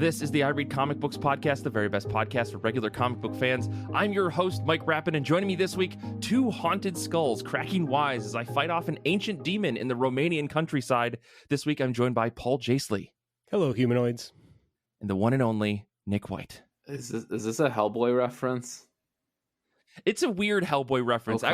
This is the I Read Comic Books podcast, the very best podcast for regular comic book fans. I'm your host, Mike Rapin, and joining me this week, two haunted skulls cracking wise as I fight off an ancient demon in the Romanian countryside. This week, I'm joined by Paul Jaisley. Hello, humanoids. And the one and only Nick White. Is this a Hellboy reference? It's a weird Hellboy reference. Okay.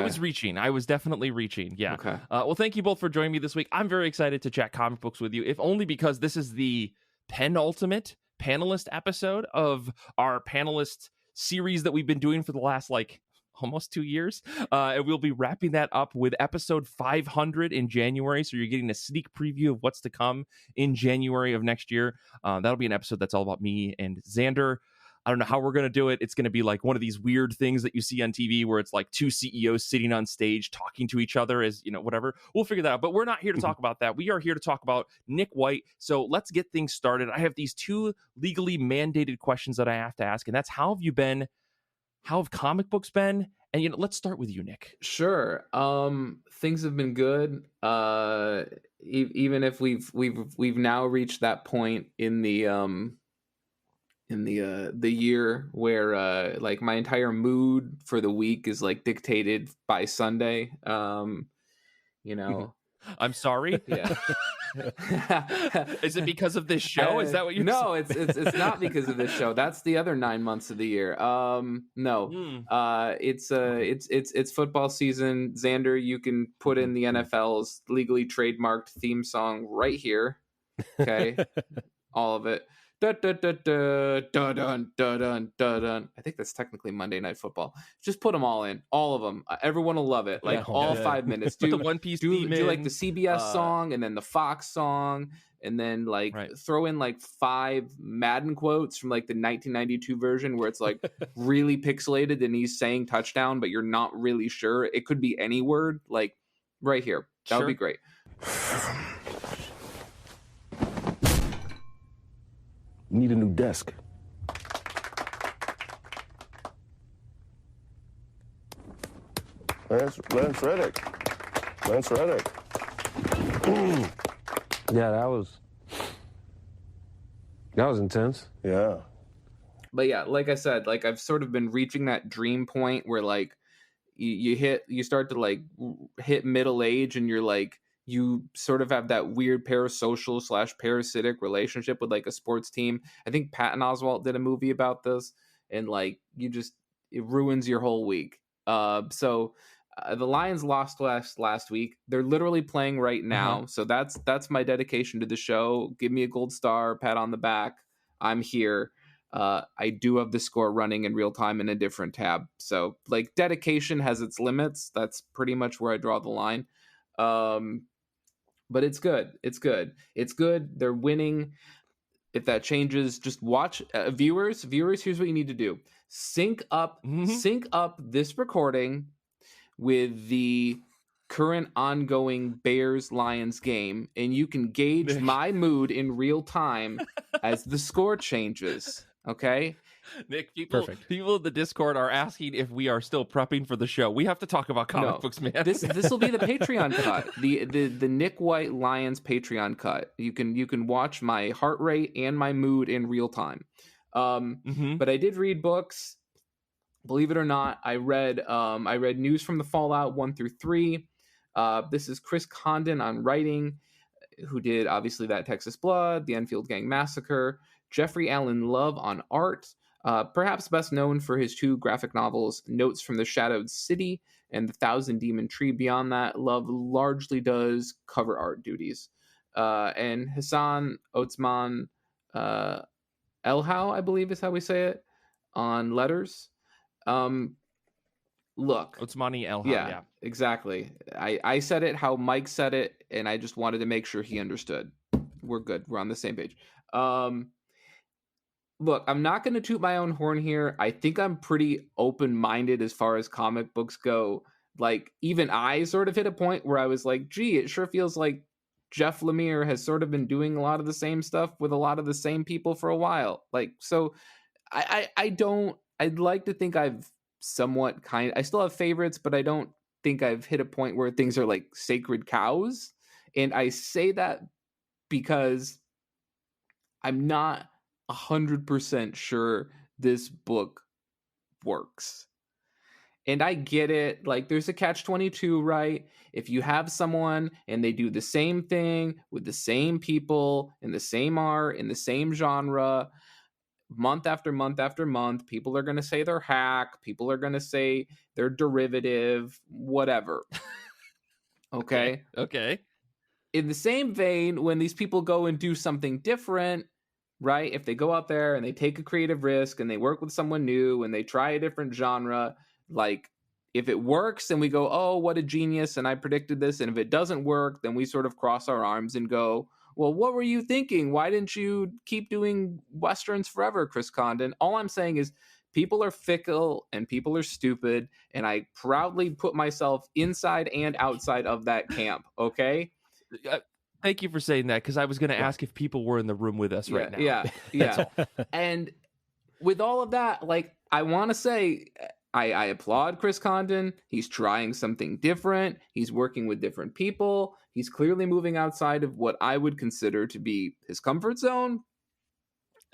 I was definitely reaching. Yeah. Okay. Well, thank you both for joining me this week. I'm very excited to chat comic books with you, if only because this is the penultimate Panelist episode of our Panelist series that we've been doing for the last, almost 2 years. And we'll be wrapping that up with episode 500 in January. So you're getting a sneak preview of what's to come in January of next year. That'll be an episode that's all about me and Zander. I don't know how we're going to do it. It's going to be like one of these weird things that you see on TV where it's like two CEOs sitting on stage talking to each other as, whatever. We'll figure that out. But we're not here to talk about that. We are here to talk about Nick White. So let's get things started. I have these two legally mandated questions that I have to ask. And that's, how have you been? How have comic books been? And, let's start with you, Nick. Sure. Things have been good. Even if we've now reached that point in the year where my entire mood for the week is dictated by Sunday. I'm sorry. Yeah. Is it because of this show? Is that what you're No, saying? it's not because of this show. That's the other 9 months of the year. It's football season. Xander, you can put in the NFL's legally trademarked theme song right here. Okay. All of it. Da, da, da, da, da, dun, da, dun, da, dun. I think that's technically Monday Night Football. Just put them all in, all of them. Everyone will love it. All 5 minutes. Do the One Piece theme do in. the CBS song, and then the Fox song, and then throw in 5 Madden quotes from the 1992 version where it's really pixelated and he's saying touchdown, but you're not really sure. It could be any word. Right here. That would be great. Need a new desk. Lance Reddick. Yeah, that was intense. Yeah. But yeah, like I said, I've sort of been reaching that dream point where you start to hit middle age and you're you sort of have that weird parasocial / parasitic relationship with a sports team. I think Patton Oswalt did a movie about this, and it ruins your whole week. So the Lions lost last week. They're literally playing right now. So that's my dedication to the show. Give me a gold star, pat on the back. I'm here. I do have the score running in real time in a different tab. So dedication has its limits. That's pretty much where I draw the line. But it's good. It's good. They're winning. If that changes, just watch. Viewers, here's what you need to do. Sync up this recording with the current ongoing Bears-Lions game, and you can gauge my mood in real time as the score changes. Okay? Nick, people in the Discord are asking if we are still prepping for the show. We have to talk about comic books, man. This will be the Patreon cut, the Nick White Lions Patreon cut. You can watch my heart rate and my mood in real time. But I did read books. Believe it or not, I read News from the Fallout 1 through 3. This is Chris Condon on writing, who did obviously that Texas Blood, the Enfield Gang Massacre. Jeffrey Allen Love on art. Perhaps best known for his 2 graphic novels, Notes from the Shadowed City and The Thousand Demon Tree. Beyond that, Love largely does cover art duties. And Hassan Otsman Elhau, I believe is how we say it, on letters. Look. Otsmani Elhau, yeah, exactly. I said it how Mike said it, and I just wanted to make sure he understood. We're good. We're on the same page. Look, I'm not going to toot my own horn here. I think I'm pretty open-minded as far as comic books go. Even I sort of hit a point where I was gee, it sure feels like Jeff Lemire has sort of been doing a lot of the same stuff with a lot of the same people for a while. So I'd like to think I've somewhat I still have favorites, but I don't think I've hit a point where things are sacred cows. And I say that because I'm not 100% sure this book works. And I get it. Like, there's a catch-22, right? If you have someone and they do the same thing with the same people in the same art, in the same genre, month after month after month, people are going to say they're hack. People are going to say they're derivative, whatever. Okay? Okay. In the same vein, when these people go and do something different, right? If they go out there and they take a creative risk and they work with someone new and they try a different genre, like, if it works, then we go, oh, what a genius, and I predicted this. And if it doesn't work, then we sort of cross our arms and go, well, what were you thinking? Why didn't you keep doing Westerns forever, Chris Condon? All I'm saying is people are fickle and people are stupid, and I proudly put myself inside and outside of that camp, okay? Thank you for saying that, because I was going to ask if people were in the room with us right now. Yeah. And with all of that, like, I want to say, I applaud Chris Condon. He's trying something different. He's working with different people. He's clearly moving outside of what I would consider to be his comfort zone.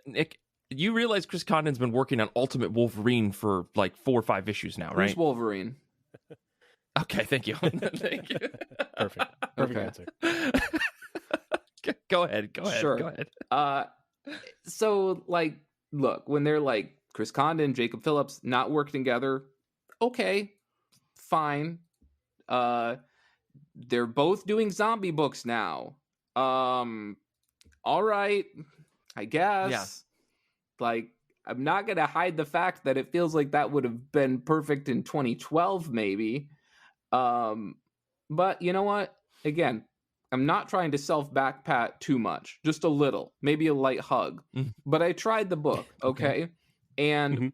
Nick, you realize Chris Condon's been working on Ultimate Wolverine for like 4 or 5 issues now, right? Who's Wolverine? Okay, thank you. Thank you. Perfect answer. Go ahead. Sure. Go ahead. So, like, look, when they're like Chris Condon, Jacob Phillips not working together, okay, fine. They're both doing zombie books now. All right, I guess. Yeah. Like, I'm not gonna hide the fact that it feels like that would have been perfect in 2012, maybe. But you know what? Again, I'm not trying to self-backpat too much, just a little, maybe a light hug. But I tried the book, okay? And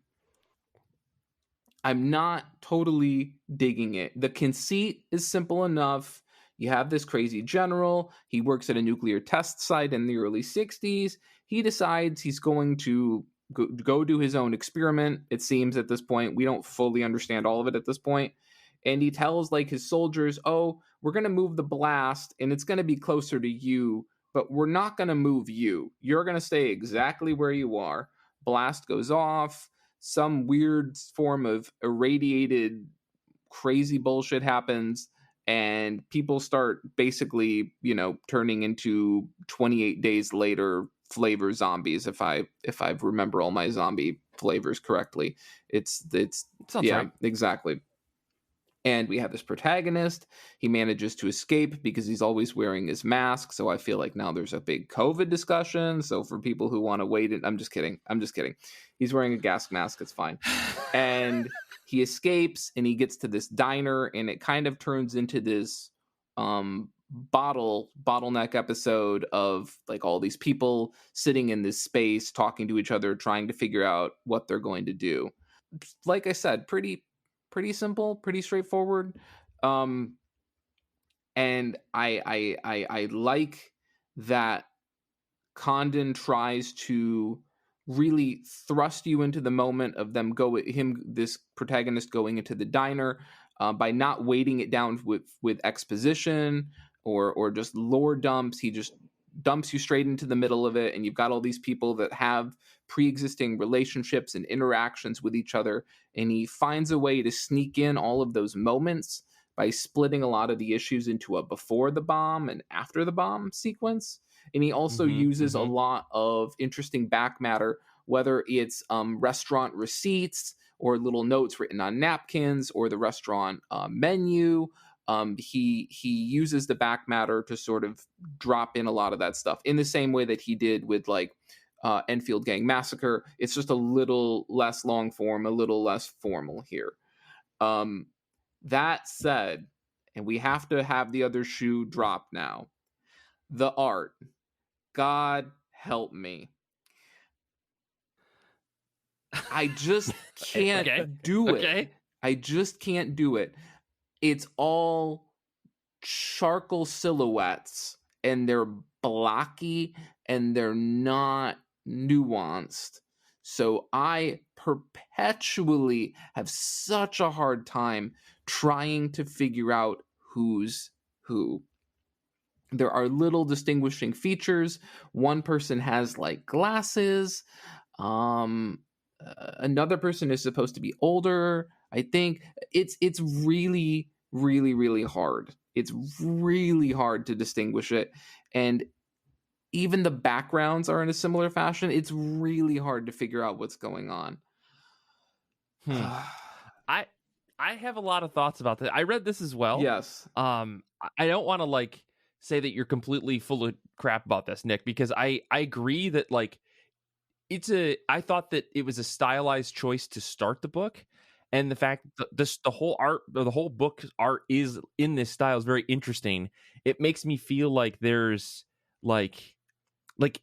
I'm not totally digging it. The conceit is simple enough. You have this crazy general. He works at a nuclear test site in the early 60s. He decides he's going to go do his own experiment, it seems, at this point. We don't fully understand all of it at this point. And he tells, like, his soldiers, oh, we're going to move the blast, and it's going to be closer to you, but we're not going to move you. You're going to stay exactly where you are. Blast goes off. Some weird form of irradiated crazy bullshit happens, and people start basically, turning into 28 days later flavor zombies, if I remember all my zombie flavors correctly. It's Sounds right. Exactly. And we have this protagonist. He manages to escape because he's always wearing his mask. So I feel like now there's a big COVID discussion. So for people who want to wait, I'm just kidding. He's wearing a gas mask. It's fine. And he escapes and he gets to this diner, and it kind of turns into this bottleneck episode of, like, all these people sitting in this space, talking to each other, trying to figure out what they're going to do. Like I said, pretty simple, pretty straightforward. And I like that Condon tries to really thrust you into the moment of this protagonist going into the diner, by not weighting it down with exposition or just lore dumps. He just dumps you straight into the middle of it, and you've got all these people that have pre-existing relationships and interactions with each other, and he finds a way to sneak in all of those moments by splitting a lot of the issues into a before the bomb and after the bomb sequence. And he also uses a lot of interesting back matter, whether it's restaurant receipts or little notes written on napkins or the restaurant menu. He uses the back matter to sort of drop in a lot of that stuff in the same way that he did with, like, Enfield Gang Massacre. It's just a little less long form, a little less formal here. That said, and we have to have the other shoe drop now, the art. God help me. I just can't do it. I just can't do it. It's all charcoal silhouettes, and they're blocky, and they're not nuanced. So I perpetually have such a hard time trying to figure out who's who. There are little distinguishing features. One person has like glasses. Another person is supposed to be older. I think it's really, really, really hard. It's really hard to distinguish it. And even the backgrounds are in a similar fashion. It's really hard to figure out what's going on. I have a lot of thoughts about that. I read this as well. Yes. I don't want to like say that you're completely full of crap about this, Nick, because I agree that like I thought that it was a stylized choice to start the book, and the fact that the whole art or the whole book art is in this style is very interesting. It makes me feel like there's like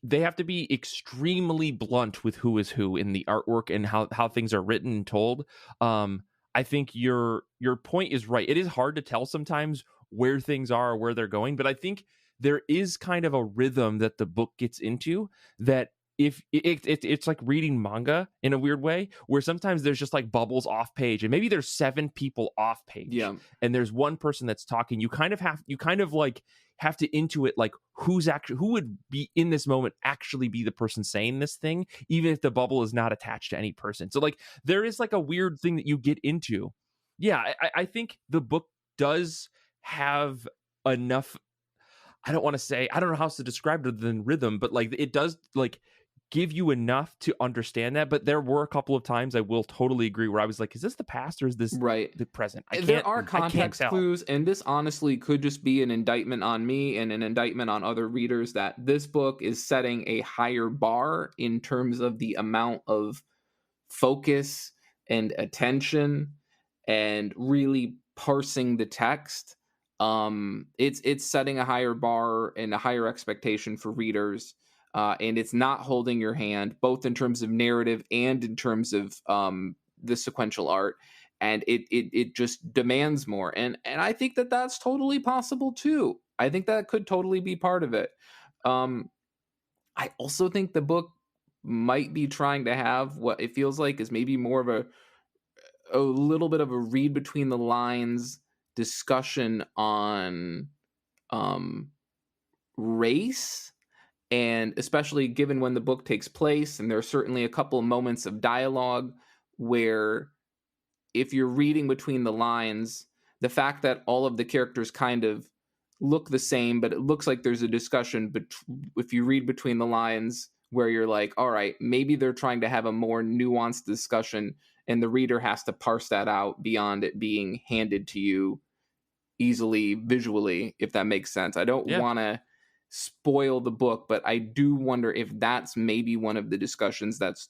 they have to be extremely blunt with who is who in the artwork and how things are written and told. I think your point is right. It is hard to tell sometimes where things are or where they're going, but I think there is kind of a rhythm that the book gets into that if it's like reading manga in a weird way, where sometimes there's just like bubbles off page and maybe there's 7 people off page, and there's one person that's talking. You kind of have to intuit like who would be in this moment actually be the person saying this thing, even if the bubble is not attached to any person. So like there is like a weird thing that you get into. Yeah, I think the book does have enough. I don't know how else to describe it other than rhythm, but like it does like give you enough to understand that. But there were a couple of times I will totally agree where I was like, is this the past or is this the present? There are context clues, and this honestly could just be an indictment on me and an indictment on other readers that this book is setting a higher bar in terms of the amount of focus and attention and really parsing the text. It's setting a higher bar and a higher expectation for readers. And it's not holding your hand, both in terms of narrative and in terms of the sequential art. And it just demands more. And I think that that's totally possible too. I think that could totally be part of it. I also think the book might be trying to have what it feels like is maybe more of a little bit of a read between the lines discussion on race. And especially given when the book takes place, and there are certainly a couple of moments of dialogue where if you're reading between the lines, the fact that all of the characters kind of look the same, but it looks like there's a discussion, but if you read between the lines where you're like, all right, maybe they're trying to have a more nuanced discussion, and the reader has to parse that out beyond it being handed to you easily visually, if that makes sense. I don't want to spoil the book, but I do wonder if that's maybe one of the discussions that's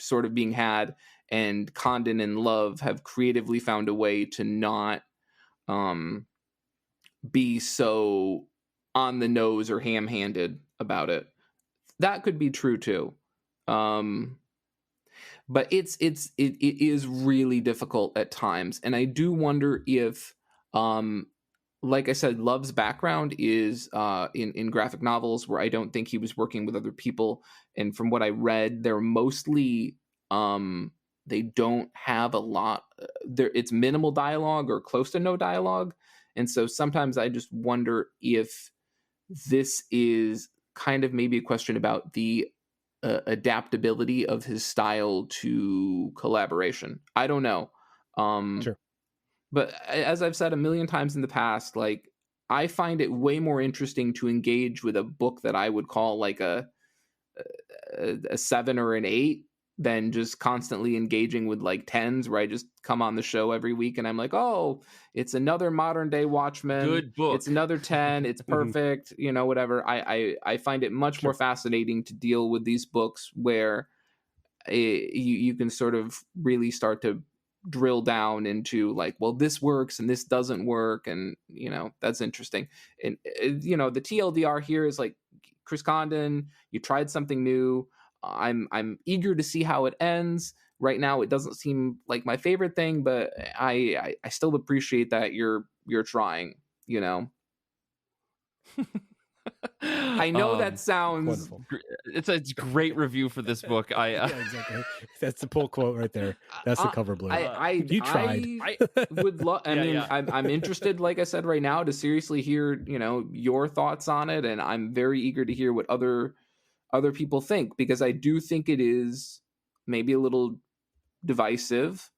sort of being had, and Condon and Love have creatively found a way to not be so on the nose or ham-handed about it. That could be true too. But it is really difficult at times, and I do wonder if like I said, Love's background is in graphic novels, where I don't think he was working with other people. And from what I read, they're mostly they don't have a lot. It's minimal dialogue or close to no dialogue. And so sometimes I just wonder if this is kind of maybe a question about the adaptability of his style to collaboration. I don't know. Sure. But as I've said a million times in the past, like I find it way more interesting to engage with a book that I would call like a 7 or an 8 than just constantly engaging with like 10s where I just come on the show every week and I'm like, oh, it's another modern day Watchmen. Good book. It's another 10. It's perfect. Whatever. I find it much more fascinating to deal with these books where you can sort of really start to drill down into like, well, this works and this doesn't work, and that's interesting. And the TLDR here is like, Chris Condon, you tried something new. I'm eager to see how it ends. Right now it doesn't seem like my favorite thing, but I still appreciate that you're trying. I know that sounds wonderful. It's a great review for this book. Yeah, exactly. That's the pull quote right there. That's the cover blue. You tried. I would love. I mean, I'm interested, like I said, right now, to seriously hear your thoughts on it, and I'm very eager to hear what other people think, because I do think it is maybe a little divisive,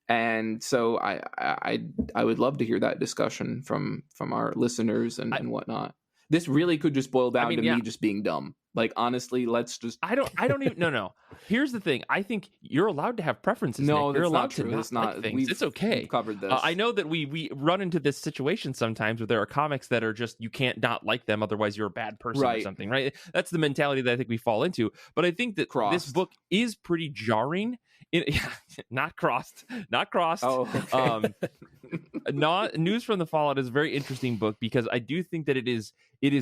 and so I would love to hear that discussion from our listeners and whatnot. This really could just boil down to me just being dumb. Like, honestly, let's just. I don't even. No. Here's the thing. I think you're allowed to have preferences. No, Nick. You're allowed not true. to That's not not like things. It's okay. We've covered this. I know that we run into this situation sometimes where there are comics that are just, you can't not like them, otherwise you're a bad person or something, right? That's the mentality that I think we fall into. But I think that this book is pretty jarring. Not crossed. Oh, okay. Not News from the Fallout is a very interesting book, because I do think that it is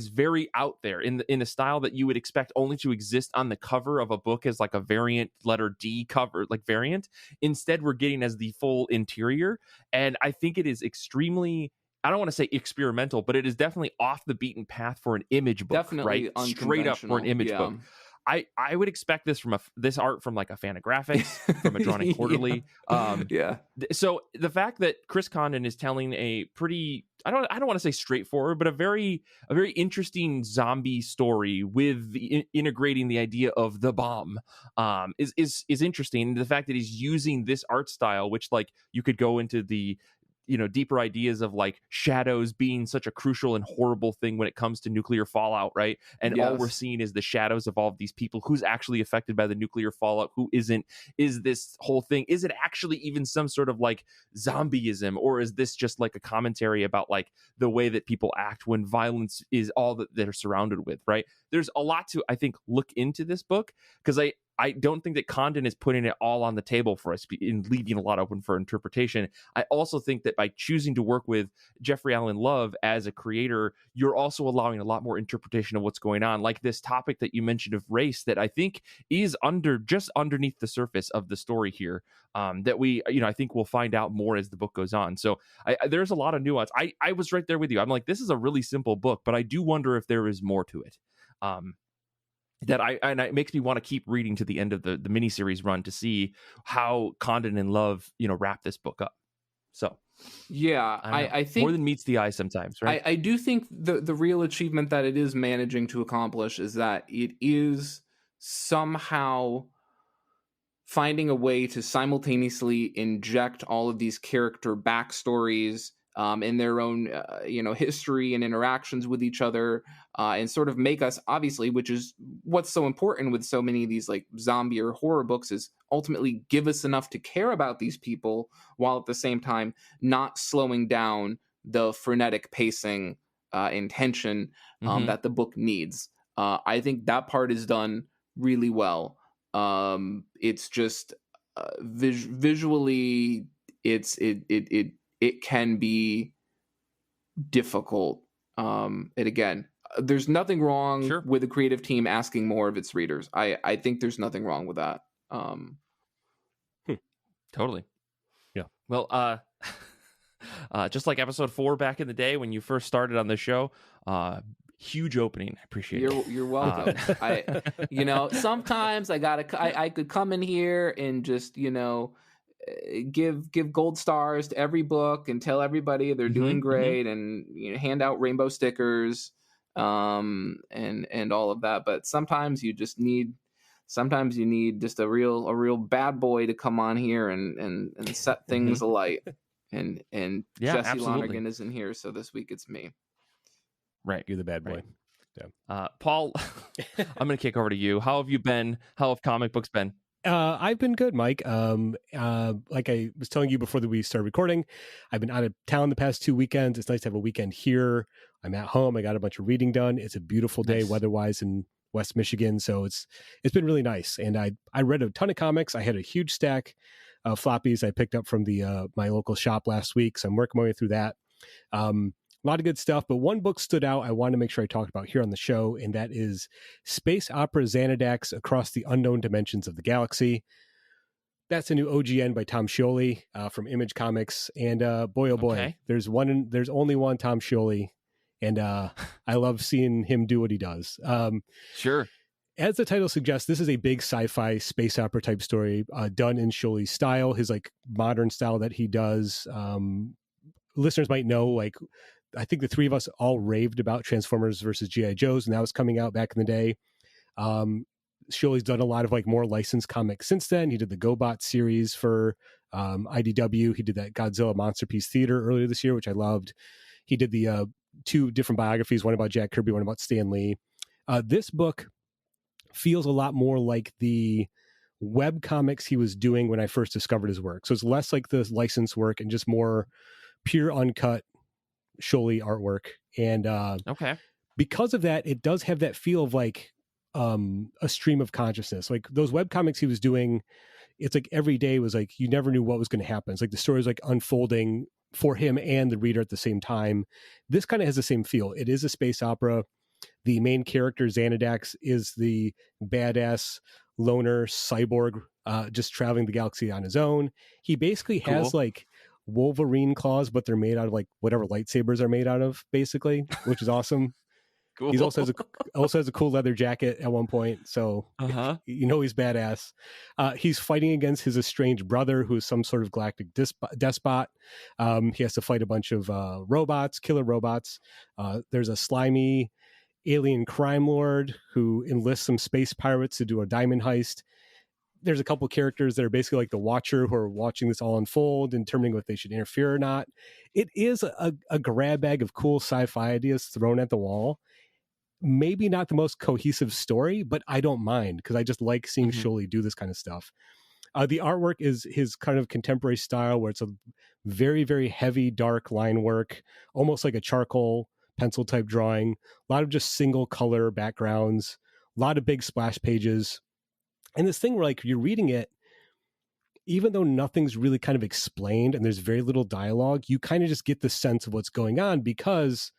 very out there in a style that you would expect only to exist on the cover of a book as like a variant letter D cover, like variant. Instead, we're getting as the full interior, and I think it is extremely, I don't want to say experimental, but it is definitely off the beaten path for an image book. Definitely right? Straight up for an image book. I would expect this from this art from like a Fantagraphics, from a Drawn and Quarterly. So the fact that Chris Condon is telling a pretty, I don't want to say straightforward, but a very interesting zombie story with integrating the idea of the bomb is interesting. The fact that he's using this art style, which like you could go into the deeper ideas of like shadows being such a crucial and horrible thing when it comes to nuclear fallout, right? And all we're seeing is the shadows of all of these people. Who's actually affected by the nuclear fallout? Who isn't? Is this whole thing, is it actually even some sort of like zombieism, or is this just like a commentary about like the way that people act when violence is all that they're surrounded with, right? There's a lot to, I think, look into this book, because I don't think that Condon is putting it all on the table for us and leaving a lot open for interpretation. I also think that by choosing to work with Jeffrey Allen Love as a creator, you're also allowing a lot more interpretation of what's going on. Like this topic that you mentioned of race, that I think is just underneath the surface of the story here, that we, I think we'll find out more as the book goes on. So there's a lot of nuance. I was right there with you. I'm like, this is a really simple book, but I do wonder if there is more to it. It makes me want to keep reading to the end of the miniseries run to see how Condon and Love, wrap this book up. So, yeah, I think more than meets the eye sometimes, right? I do think the real achievement that it is managing to accomplish is that it is somehow finding a way to simultaneously inject all of these character backstories in their own, history and interactions with each other, and sort of make us, obviously, which is what's so important with so many of these like zombie or horror books, is ultimately give us enough to care about these people, while at the same time not slowing down the frenetic pacing and tension that the book needs. I think that part is done really well. It's just visually, it can be difficult. And again, there's nothing wrong with the creative team asking more of its readers. I think there's nothing wrong with that. Totally. Yeah. Well, just like episode 4 back in the day when you first started on the show, huge opening. I appreciate it. You're welcome. Sometimes I could come in here and just, give gold stars to every book and tell everybody they're doing great, and hand out rainbow stickers, and all of that. But sometimes you need just a real bad boy to come on here and set things alight. And Jesse Lonergan isn't here, so this week it's me. Right, you're the bad boy. Right. Yeah. Paul, I'm going to kick over to you. How have you been? How have comic books been? I've been good, Mike. Like I was telling you before that we started recording, I've been out of town the past 2 weekends. It's nice to have a weekend here. I'm at home. I got a bunch of reading done. It's a beautiful day weather-wise in West Michigan, so it's been really nice. And I read a ton of comics. I had a huge stack of floppies I picked up from the my local shop last week, so I'm working my way through that. A lot of good stuff, but one book stood out I wanted to make sure I talked about here on the show, and that is Space Opera XANADAX Across the Unknown Dimensions of the Galaxy. That's a new OGN by Tom Scioli from Image Comics, and boy, oh boy, there's only one Tom Scioli, And I love seeing him do what he does. Sure. As the title suggests, this is a big sci-fi space opera type story done in Scholey's style, his like modern style that he does. Listeners might know, like, I think the three of us all raved about Transformers versus G.I. Joes, and that was coming out back in the day. Scholey's done a lot of like more licensed comics since then. He did the GoBot series for IDW. He did that Godzilla Monster Piece Theater earlier this year, which I loved. He did the 2 different biographies, one about Jack Kirby, one about Stan Lee. This book feels a lot more like the web comics he was doing when I first discovered his work. So it's less like the licensed work and just more pure uncut Scholey artwork. And okay, because of that, it does have that feel of like a stream of consciousness. Like those web comics he was doing, it's like every day was like you never knew what was going to happen. It's like the story was like unfolding for him and the reader at the same time. This kind of has the same feel. It is a space opera. The main character, XANADAX, is the badass loner cyborg just traveling the galaxy on his own. He basically has like Wolverine claws, but they're made out of like whatever lightsabers are made out of, basically, which is awesome. Cool. He also has a cool leather jacket at one point, so you know he's badass. He's fighting against his estranged brother, who is some sort of galactic despot. He has to fight a bunch of killer robots. There's a slimy alien crime lord who enlists some space pirates to do a diamond heist. There's a couple characters that are basically like the Watcher, who are watching this all unfold and determining if they should interfere or not. It is a grab bag of cool sci-fi ideas thrown at the wall. Maybe not the most cohesive story, but I don't mind because I just like seeing Scholey do this kind of stuff. The artwork is his kind of contemporary style, where it's a very, very heavy, dark line work, almost like a charcoal pencil type drawing. A lot of just single color backgrounds, a lot of big splash pages. And this thing where like you're reading it, even though nothing's really kind of explained and there's very little dialogue, you kind of just get the sense of what's going on because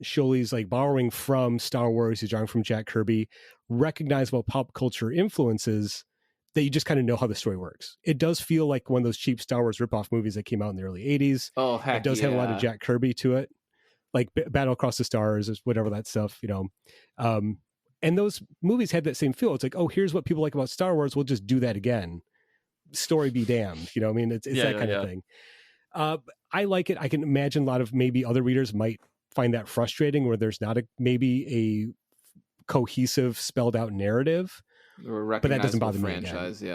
Scholey's like borrowing from Star Wars, he's drawing from Jack Kirby, recognizable pop culture influences that you just kind of know how the story works. It does feel like one of those cheap Star Wars ripoff movies that came out in the early 80s. Oh, heck, it does have a lot of Jack Kirby to it, like Battle Across the Stars, or whatever that stuff, you know. And those movies had that same feel. It's like, oh, here's what people like about Star Wars. We'll just do that again. Story be damned. You know, I mean, it's that kind of thing. I like it. I can imagine a lot of maybe other readers might find that frustrating, where there's not maybe a cohesive, spelled out narrative. But that doesn't bother franchise. me.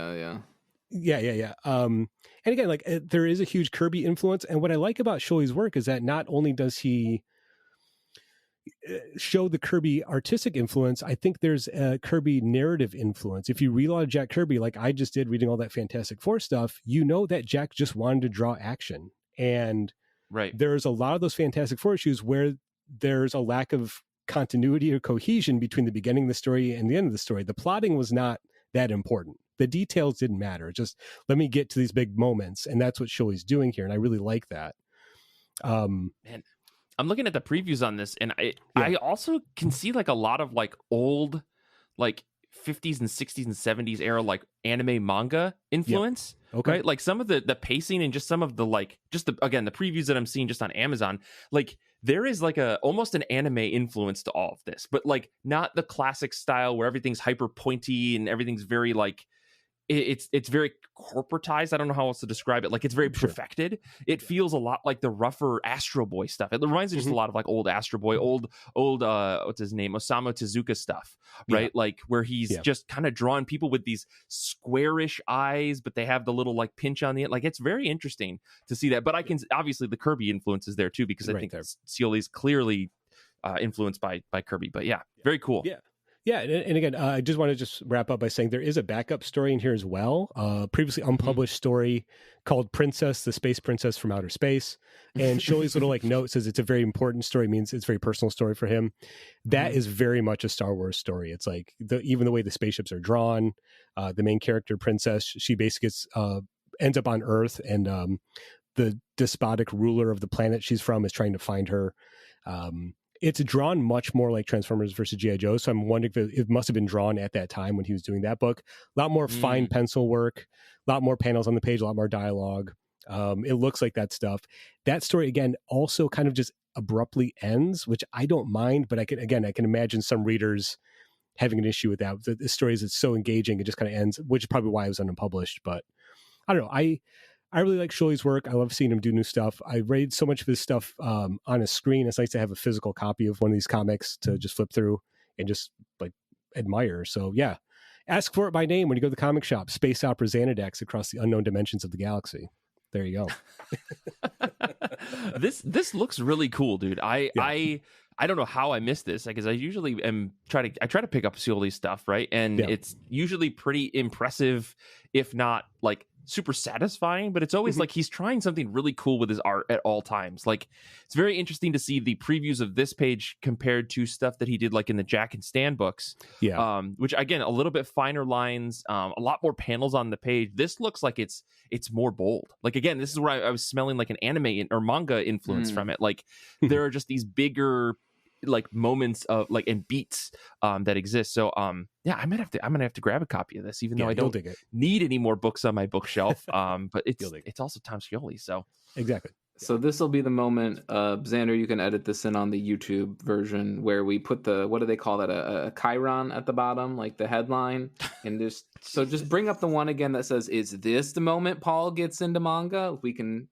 Yeah. And again, like there is a huge Kirby influence. And what I like about Scholey's work is that not only does he show the Kirby artistic influence, I think there's a Kirby narrative influence. If you read a lot of Jack Kirby, like I just did reading all that Fantastic Four stuff, you know that Jack just wanted to draw action. And there's a lot of those Fantastic Four issues where there's a lack of continuity or cohesion between the beginning of the story and the end of the story. The plotting was not that important. The details didn't matter. Just let me get to these big moments. And that's what Scholey's doing here. And I really like that. Man, I'm looking at the previews on this, and I also can see like a lot of like old, like 50s and 60s and 70s era like anime manga influence. Okay. Right? Like some of the pacing and just some of the like just the previews that I'm seeing just on Amazon, like there is like almost an anime influence to all of this, but like not the classic style where everything's hyper pointy and everything's very like it's very corporatized. I don't know how else to describe it. Like it's very perfected. It feels a lot like the rougher Astro Boy stuff. It reminds me just a lot of like old Astro Boy, old what's his name, Osamu Tezuka stuff, right? Like where he's just kind of drawing people with these squarish eyes, but they have the little like pinch on the end. Like it's very interesting to see that. But I can obviously the Kirby influence is there too, because I think Scholey's clearly influenced by Kirby. But very cool. Yeah, and again, I just want to wrap up by saying there is a backup story in here as well. Previously unpublished story called Princess, the Space Princess from Outer Space. And Scholey's little like note says it's a very important story, means it's a very personal story for him. That is very much a Star Wars story. It's like even the way the spaceships are drawn, the main character, Princess, she basically ends up on Earth, and the despotic ruler of the planet she's from is trying to find her. It's drawn much more like Transformers versus G.I. Joe. So I'm wondering if it must have been drawn at that time when he was doing that book. A lot more fine pencil work, a lot more panels on the page, a lot more dialogue. It looks like that stuff. That story, again, also kind of just abruptly ends, which I don't mind, but I can imagine some readers having an issue with that. The story is so engaging, it just kind of ends, which is probably why it was unpublished. But I don't know. I really like Shuley's work. I love seeing him do new stuff. I read so much of his stuff on a screen. It's nice to have a physical copy of one of these comics to just flip through and just like admire. So yeah, ask for it by name when you go to the comic shop. Space Opera XANADAX Across the Unknown Dimensions of the Galaxy. There you go. This looks really cool, dude. I don't know how I missed this, because I usually try to pick up Scioli's stuff, right? And it's usually pretty impressive, if not like super satisfying, but it's always like he's trying something really cool with his art at all times. Like, it's very interesting to see the previews of this page compared to stuff that he did like in the Jack and Stan books. Which again, a little bit finer lines, a lot more panels on the page. This looks like it's more bold. Like, again, this is where I was smelling like an anime or manga influence from it. Like, there are just these bigger like moments of like and beats that exist. So yeah, I'm gonna have to grab a copy of this, even though I don't need any more books on my bookshelf. But it's also Tom Scioli, so exactly. So this will be the moment, Zander, you can edit this in on the YouTube version where we put what do they call that? A chyron at the bottom, like the headline. And just bring up the one again that says, "Is this the moment Paul gets into manga?" We can.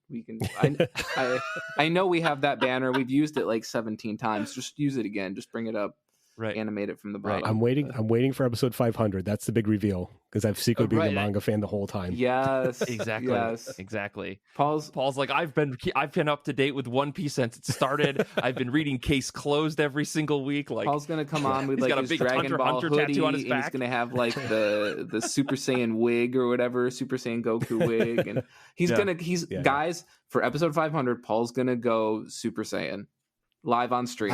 I know we have that banner. We've used it like 17 times. Just use it again. Just bring it up. Right. Animate it from the bottom. Right. I'm waiting for episode 500. That's the big reveal, because I've secretly been a manga fan the whole time. Yes. Exactly. Yes. Exactly. Paul's like, I've been up to date with One Piece since it started. I've been reading Case Closed every single week. Like, Paul's gonna come on with like his Dragon Ball hoodie, tattoo on his back. He's gonna have like the Super Saiyan wig or whatever, Super Saiyan Goku wig, and guys, for episode 500, Paul's gonna go Super Saiyan live on stream.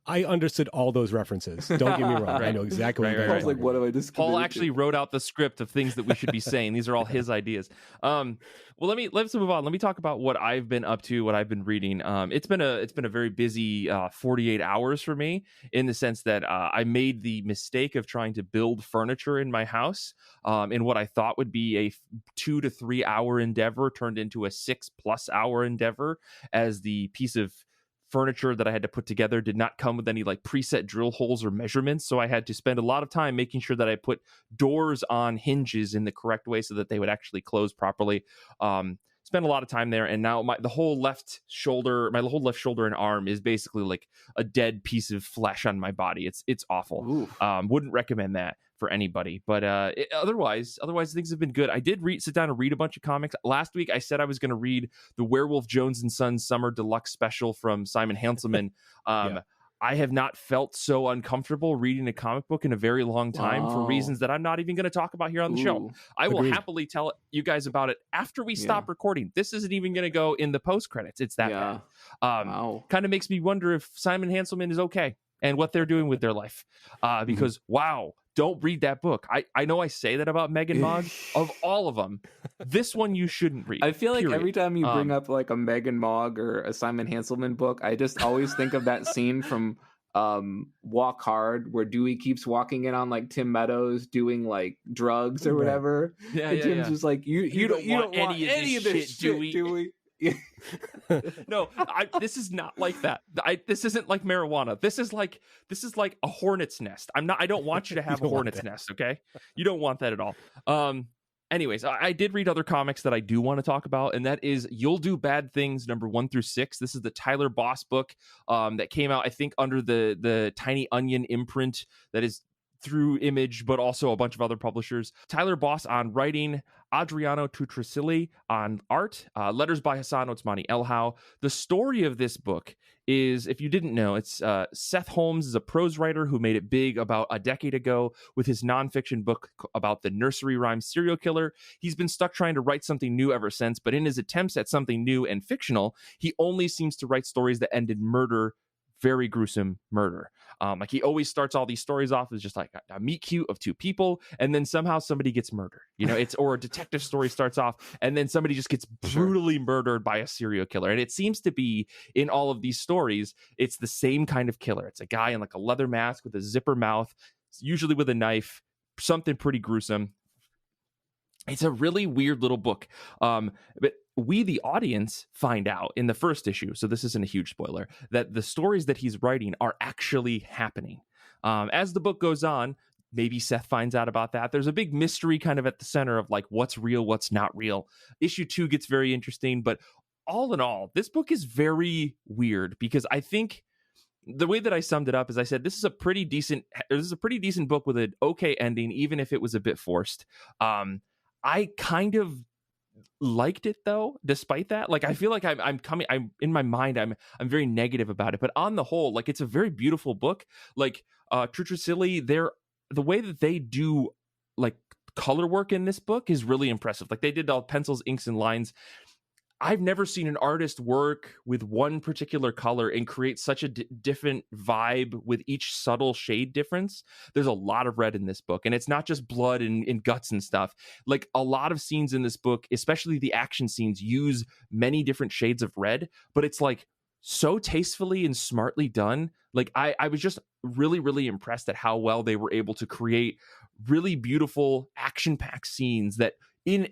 I understood all those references. Don't get me wrong. I know exactly what Paul's like, what have I just Paul actually wrote out the script of things that we should be saying. These are all his ideas. Well, let's move on. Let me talk about what I've been up to, what I've been reading. It's been a very busy 48 hours for me, in the sense that I made the mistake of trying to build furniture in my house in what I thought would be a 2 to 3 hour endeavor turned into a 6+ hour endeavor, as the piece of furniture that I had to put together did not come with any like preset drill holes or measurements. So I had to spend a lot of time making sure that I put doors on hinges in the correct way so that they would actually close properly. Spent a lot of time there, and now my whole left shoulder and arm is basically like a dead piece of flesh on my body. It's awful. Wouldn't recommend that for anybody, but otherwise things have been good. I did sit down and read a bunch of comics. Last week I said I was going to read the Werewolf Jones and Sons Summer Deluxe Special from Simon Hanselman. I have not felt so uncomfortable reading a comic book in a very long time, for reasons that I'm not even going to talk about here on the show. I will happily tell you guys about it after we stop recording. This isn't even going to go in the post credits. It's that bad. Kind of makes me wonder if Simon Hanselman is okay and what they're doing with their life. Because don't read that book. I know I say that about Megan Mogg. Of all of them, this one you shouldn't read. I feel like every time you bring up like a Megan Mogg or a Simon Hanselman book, I just always think of that scene from Walk Hard, where Dewey keeps walking in on like Tim Meadows doing like drugs or whatever. And Tim's just like, you don't want any of this shit, Dewey. No, this is not like that. This isn't like marijuana. This is like a hornet's nest. I don't want you to have a hornet's nest. Okay, you don't want that at all. Anyways, I did read other comics that I do want to talk about, and that is You'll Do Bad Things number 1 through 6. This is the Tyler Boss book that came out, I think, under the Tiny Onion imprint that is through Image, but also a bunch of other publishers. Tyler Boss on writing, Adriano Tutricilli on art, letters by Hassan Otsmani Elhau. The story of this book is, if you didn't know, it's Seth Holmes is a prose writer who made it big about a decade ago with his nonfiction book about the nursery rhyme serial killer. He's been stuck trying to write something new ever since, but in his attempts at something new and fictional, he only seems to write stories that end in murder, very gruesome murder. Like, he always starts all these stories off as just like a meet cute of two people, and then somehow somebody gets murdered. Or a detective story starts off, and then somebody just gets brutally murdered by a serial killer. And it seems to be, in all of these stories, it's the same kind of killer. It's a guy in like a leather mask with a zipper mouth, usually with a knife, something pretty gruesome. It's a really weird little book. But we, the audience, find out in the first issue, so this isn't a huge spoiler, that the stories that he's writing are actually happening. As the book goes on, maybe Seth finds out about that. There's a big mystery kind of at the center of like what's real, what's not real. Issue 2 gets very interesting, but all in all, this book is very weird because I think the way that I summed it up is I said this is a pretty decent book with an okay ending, even if it was a bit forced. I kind of liked it though, despite that. Like I feel like I'm in my mind I'm very negative about it, but on the whole, like it's a very beautiful book. Like Trutricilli, the way that they do like color work in this book is really impressive. Like they did all pencils, inks, and lines. I've never seen an artist work with one particular color and create such a different vibe with each subtle shade difference. There's a lot of red in this book, and it's not just blood and guts and stuff. Like a lot of scenes in this book, especially the action scenes, use many different shades of red, but it's like so tastefully and smartly done. Like I was just really, really impressed at how well they were able to create really beautiful action-packed scenes that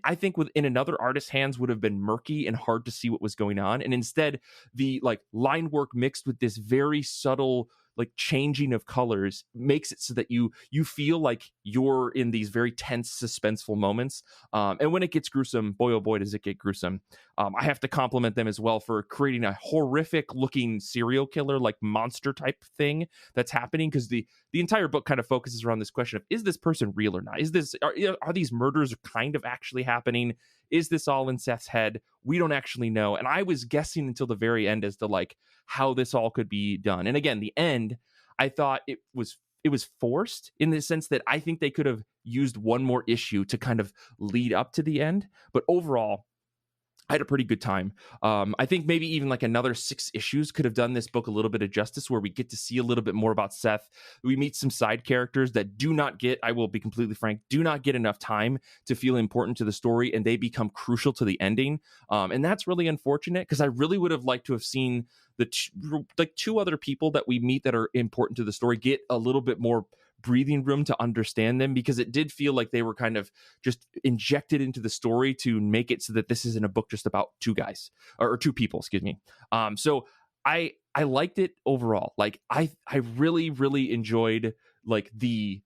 I think within another artist's hands would have been murky and hard to see what was going on. And instead, the like line work mixed with this very subtle like changing of colors makes it so that you feel like you're in these very tense, suspenseful moments. And when it gets gruesome, boy, oh boy, does it get gruesome. I have to compliment them as well for creating a horrific looking serial killer, like monster type thing that's happening. Because the entire book kind of focuses around this question of, is this person real or not? Are these murders kind of actually happening? Is this all in Seth's head? We don't actually know. And I was guessing until the very end as to like how this all could be done. And again, the end, I thought it was forced in the sense that I think they could have used one more issue to kind of lead up to the end. But overall, I had a pretty good time. I think maybe even like another 6 issues could have done this book a little bit of justice, where we get to see a little bit more about Seth. We meet some side characters that do not get, I will be completely frank, do not get enough time to feel important to the story, and they become crucial to the ending. And that's really unfortunate, because I really would have liked to have seen the 2 other people that we meet that are important to the story get a little bit more breathing room to understand them, because it did feel like they were kind of just injected into the story to make it so that this isn't a book just about 2 guys or 2 people, excuse me. So I liked it overall. Like I really, really enjoyed like the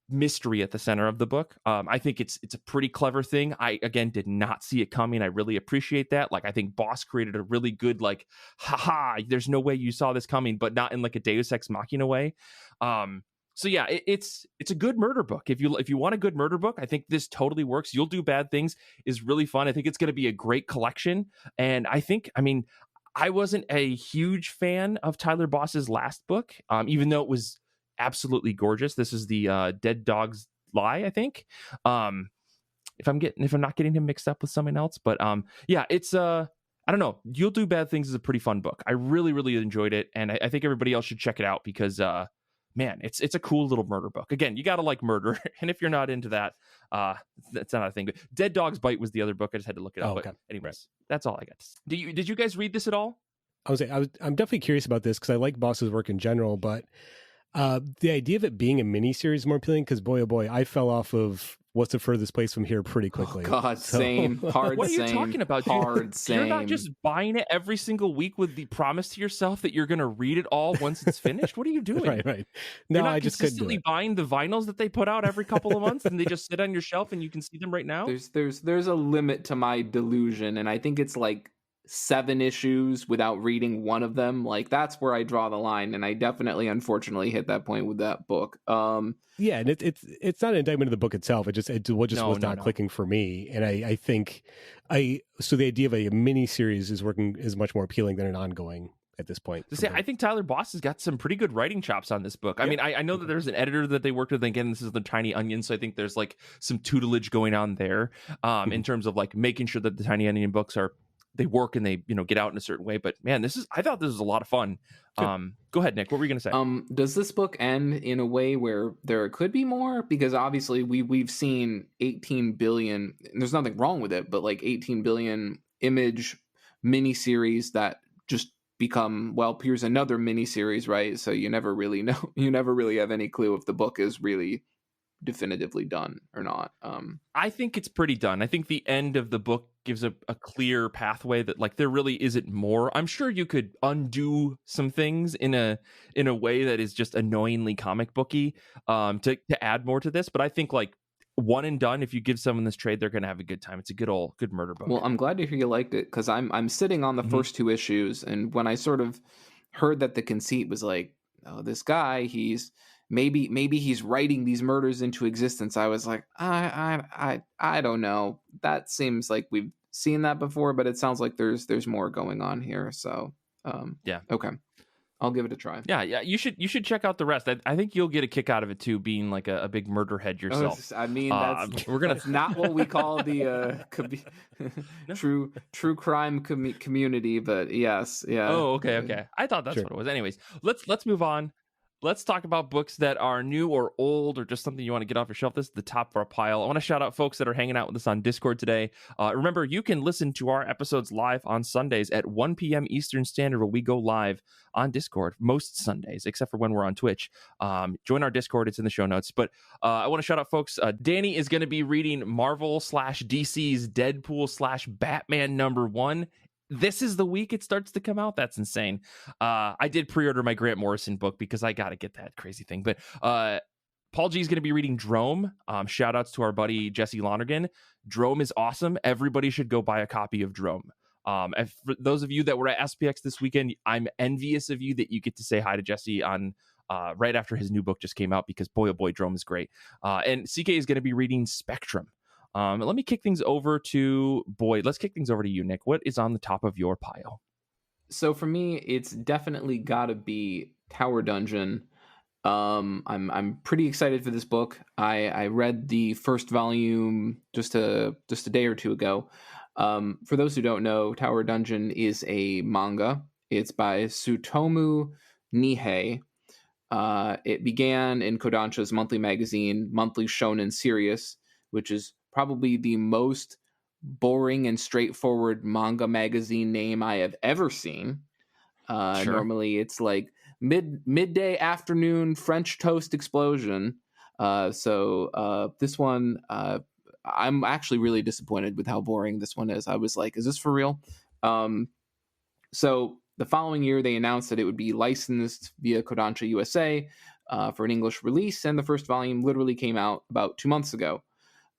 mystery at the center of the book. I think it's a pretty clever thing. I again did not see it coming. I really appreciate that. Like I think Boss created a really good like, haha, there's no way you saw this coming, but not in like a Deus Ex Machina way. So yeah, it's a good murder book. If you want a good murder book, I think this totally works. You'll Do Bad Things is really fun. I think it's going to be a great collection. And I wasn't a huge fan of Tyler Boss's last book, even though it was absolutely gorgeous. This is the Dead Dog's Lie, I think. If I'm not getting him mixed up with someone else, but yeah, it's I don't know. You'll Do Bad Things is a pretty fun book. I really, really enjoyed it, and I think everybody else should check it out because man, it's a cool little murder book. Again, you got to like murder, and if you're not into that, that's not a thing. But Dead Dog's Bite was the other book. I just had to look it up. Okay. But anyways, that's all I got. Did you guys read this at all? I'm definitely curious about this because I like Boss's work in general, but the idea of it being a miniseries is more appealing because boy, oh boy, I fell off of What's the Furthest Place from Here pretty quickly. Oh God, same. Hard what are you same. talking about? Hard same. You're not just buying it every single week with the promise to yourself that you're going to read it all once it's finished. What are you doing? Right. No, you're not I just couldn't do consistently it. buying the vinyls that they put out every couple of months and they just sit on your shelf and you can see them right now. There's a limit to my delusion, and I think it's like 7 issues without reading one of them. Like that's where I draw the line, and I definitely unfortunately hit that point with that book. Yeah, and it's not an indictment of the book itself. It just was not clicking for me, and I think so the idea of a mini series is much more appealing than an ongoing at this point. I think Tyler Boss has got some pretty good writing chops on this book. I mean, I know that there's an editor that they worked with. Again, this is the Tiny Onion, so I think there's like some tutelage going on there in terms of like making sure that the Tiny Onion books they work and they get out in a certain way. But man, I thought this was a lot of fun. Go ahead, Nick. What were you going to say? Does this book end in a way where there could be more? Because obviously we've seen 18 billion. And there's nothing wrong with it, but like 18 billion image miniseries that just become, well, here's another miniseries, right? So you never really know. You never really have any clue if the book is really definitively done or not. I think it's pretty done. I think the end of the book gives a clear pathway that like there really isn't more. I'm sure you could undo some things in a way that is just annoyingly comic booky to add more to this. But I think like one and done, if you give someone this trade, they're going to have a good time. It's a good murder book. Well, I'm glad to hear you liked it, because I'm sitting on the first two issues, and when I sort of heard that the conceit was like, oh, this guy, he's maybe he's writing these murders into existence, I was like, I don't know. That seems like we've seen that before, but it sounds like there's more going on here. So yeah, okay, I'll give it a try. Yeah, you should check out the rest. I think you'll get a kick out of it too, being like a big murder head yourself. I mean, that's not what we call the true crime community, but yes, yeah. Oh, okay. I thought that's what it was. Anyways, let's move on. Let's talk about books that are new or old or just something you want to get off your shelf. This is the top of our pile. I want to shout out folks that are hanging out with us on Discord today. Remember, you can listen to our episodes live on Sundays at 1 p.m. Eastern Standard, where we go live on Discord most Sundays, except for when we're on Twitch. Join our Discord. It's in the show notes. But I want to shout out folks. Danny is going to be reading Marvel/DC's Deadpool/Batman #1. This is the week it starts to come out. That's insane. I did pre-order my Grant Morrison book because I got to get that crazy thing. But Paul G is going to be reading Drome. Shout outs to our buddy Jesse Lonergan. Drome is awesome. Everybody should go buy a copy of Drome. And for those of you that were at SPX this weekend, I'm envious of you that you get to say hi to Jesse on right after his new book just came out, because boy, oh boy, Drome is great. And CK is going to be reading Spectrum. Let's kick things over to you, Nick. What is on the top of your pile? So for me, it's definitely got to be Tower Dungeon. I'm pretty excited for this book. I read the first volume just a day or two ago. For those who don't know, Tower Dungeon is a manga. It's by Tsutomu Nihei. It began in Kodansha's monthly magazine, Monthly Shonen Serious, which is probably the most boring and straightforward manga magazine name I have ever seen. Sure. Normally it's like midday afternoon French toast explosion. So this one, I'm actually really disappointed with how boring this one is. I was like, is this for real? So the following year they announced that it would be licensed via Kodansha USA for an English release, and the first volume literally came out about 2 months ago.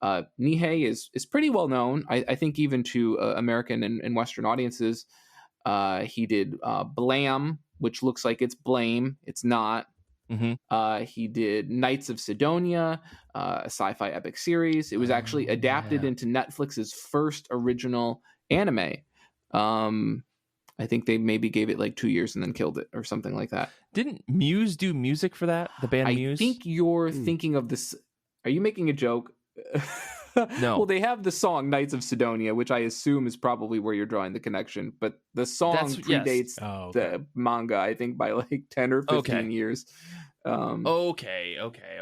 Nihei is pretty well known, I think, even to American and Western audiences. He did Blam, which looks like it's Blame. It's not. Mm-hmm. He did Knights of Sidonia, a sci-fi epic series. It was actually adapted into Netflix's first original anime. I think they maybe gave it like 2 years and then killed it or something like that. Didn't Muse do music for that? The band Muse? I think you're thinking of this. Are you making a joke? No. Well, they have the song Knights of Sidonia, which I assume is probably where you're drawing the connection, but the song predates the manga, I think, by like 10 or 15 years. Okay.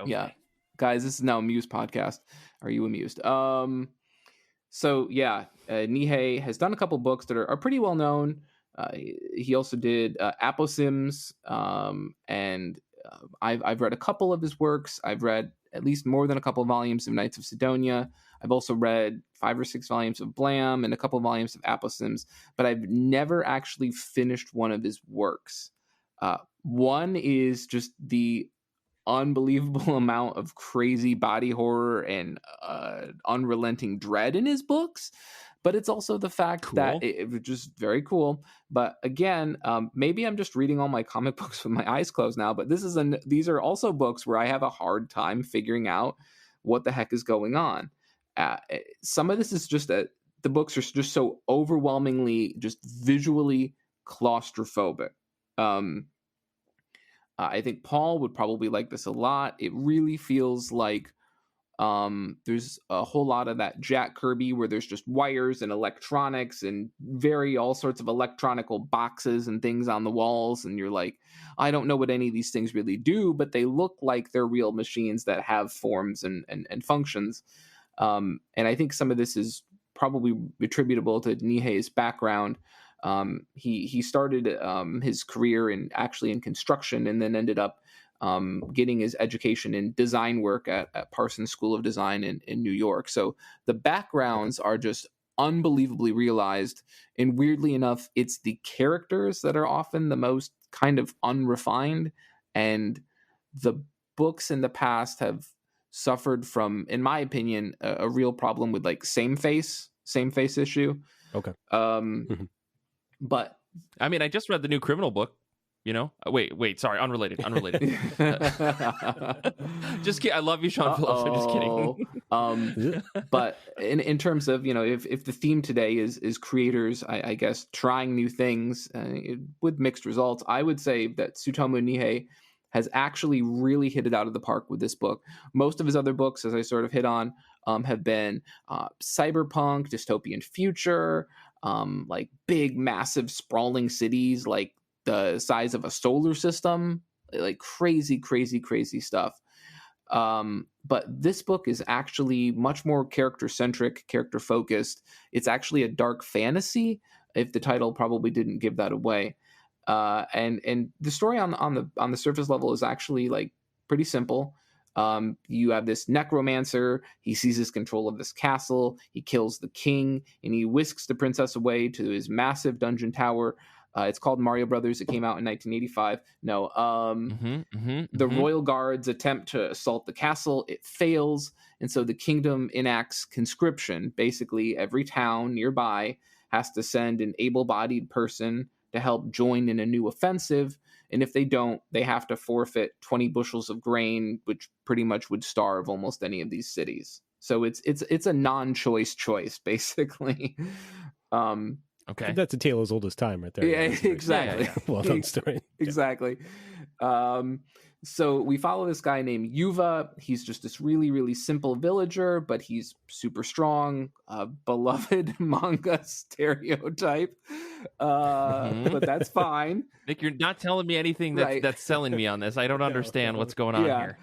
Yeah. Guys, this is now a Muse podcast. Are you amused? So yeah, Nihei has done a couple books that are pretty well known. He also did Aposims, and I've read a couple of his works. I've read at least more than a couple of volumes of Knights of Sidonia. I've also read 5 or 6 volumes of Blam and a couple of volumes of Aposims, but I've never actually finished one of his works. One is just the unbelievable amount of crazy body horror and unrelenting dread in his books, but it's also the fact that it was just very cool. But again, maybe I'm just reading all my comic books with my eyes closed now, but these are also books where I have a hard time figuring out what the heck is going on. Some of this is just that the books are just so overwhelmingly just visually claustrophobic. I think Paul would probably like this a lot. It really feels like there's a whole lot of that Jack Kirby where there's just wires and electronics and all sorts of electronical boxes and things on the walls. And you're like, I don't know what any of these things really do, but they look like they're real machines that have forms and functions. And I think some of this is probably attributable to Nihei's background. He started his career in construction, and then ended up getting his education in design work at Parsons School of Design in New York. So the backgrounds are just unbelievably realized. And weirdly enough, it's the characters that are often the most kind of unrefined. And the books in the past have suffered from, in my opinion, a real problem with like same face issue. Okay. But I mean, I just read the new criminal book. You know, wait, sorry, unrelated. Just kidding. I love you, Sean Phillips. I'm just kidding. But in terms of, you know, if the theme today is creators, I guess trying new things with mixed results, I would say that Tsutomu Nihei has actually really hit it out of the park with this book. Most of his other books, as I sort of hit on, have been cyberpunk, dystopian future, like big, massive, sprawling cities, like the size of a solar system, like crazy stuff. But this book is actually much more character-centric, character-focused. It's actually a dark fantasy, if the title probably didn't give that away. And the story on the surface level is actually like pretty simple. You have this necromancer. He seizes control of this castle. He kills the king, and he whisks the princess away to his massive dungeon tower. It's called Mario Brothers. It came out in 1985. No. The royal guards attempt to assault the castle. It fails. And so the kingdom enacts conscription. Basically, every town nearby has to send an able-bodied person to help join in a new offensive. And if they don't, they have to forfeit 20 bushels of grain, which pretty much would starve almost any of these cities. So it's a non-choice choice, basically. Okay, that's a tale as old as time, right there. Yeah, exactly. Well-known story. Exactly. So we follow this guy named Yuva. He's just this really, really simple villager, but he's super strong, beloved manga stereotype. But that's fine. Nick, you're not telling me anything that's selling me on this. I don't understand what's going on here.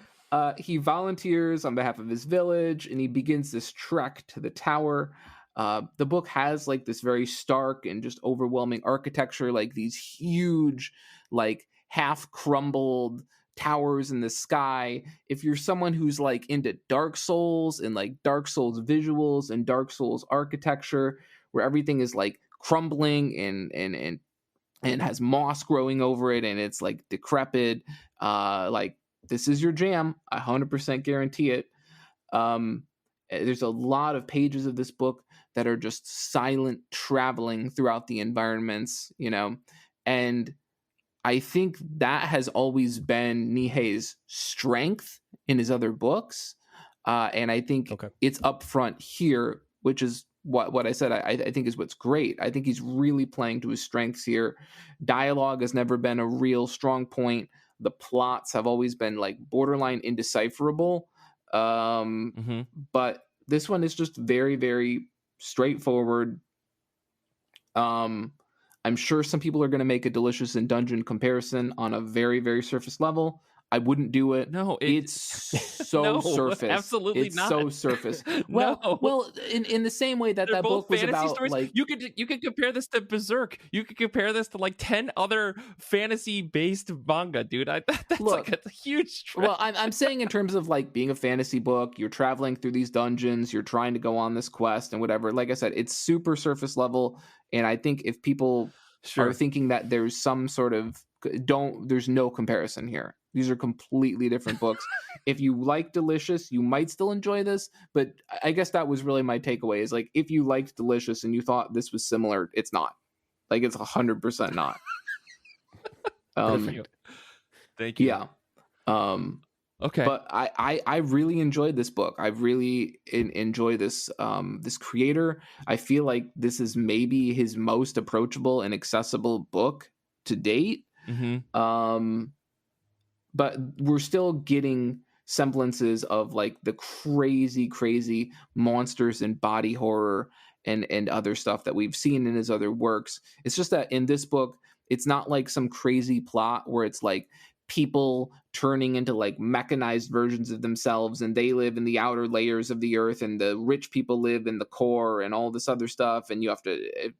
He volunteers on behalf of his village, and he begins this trek to the tower. The book has like this very stark and just overwhelming architecture, like these huge, like half crumbled towers in the sky. If you're someone who's like into Dark Souls and like Dark Souls visuals and Dark Souls architecture, where everything is like crumbling and has moss growing over it and it's like decrepit, like this is your jam. I 100% guarantee it. There's a lot of pages of this book that are just silent traveling throughout the environments, you know, and I think that has always been Nihei's strength in his other books. And I think it's up front here, which is what I said, I think is what's great. I think he's really playing to his strengths here. Dialogue has never been a real strong point. The plots have always been like borderline indecipherable. But this one is just very, very straightforward. I'm sure some people are going to make a Delicious in Dungeon comparison on a very, very surface level. I wouldn't do it. No, it's so surface. Absolutely it's not. So surface. Well, in the same way that They're book was about stories. like you could compare this to Berserk. You could compare this to like 10 other fantasy-based manga, dude. That's like a huge stretch. Well, I'm saying in terms of like being a fantasy book, you're traveling through these dungeons, you're trying to go on this quest and whatever. Like I said, it's super surface level, and I think if people are thinking that there's some sort of there's no comparison here. These are completely different books. If you like Delicious, you might still enjoy this, but I guess that was really my takeaway is like, if you liked Delicious and you thought this was similar, it's not. Like, it's 100% not. Thank you. Yeah. Okay. But I really enjoyed this book. I really enjoy this this creator. I feel like this is maybe his most approachable and accessible book to date. But we're still getting semblances of like the crazy monsters and body horror and other stuff that we've seen in his other works. It's just that in this book, it's not like some crazy plot where it's like people turning into like mechanized versions of themselves and they live in the outer layers of the earth and the rich people live in the core and all this other stuff. And you have to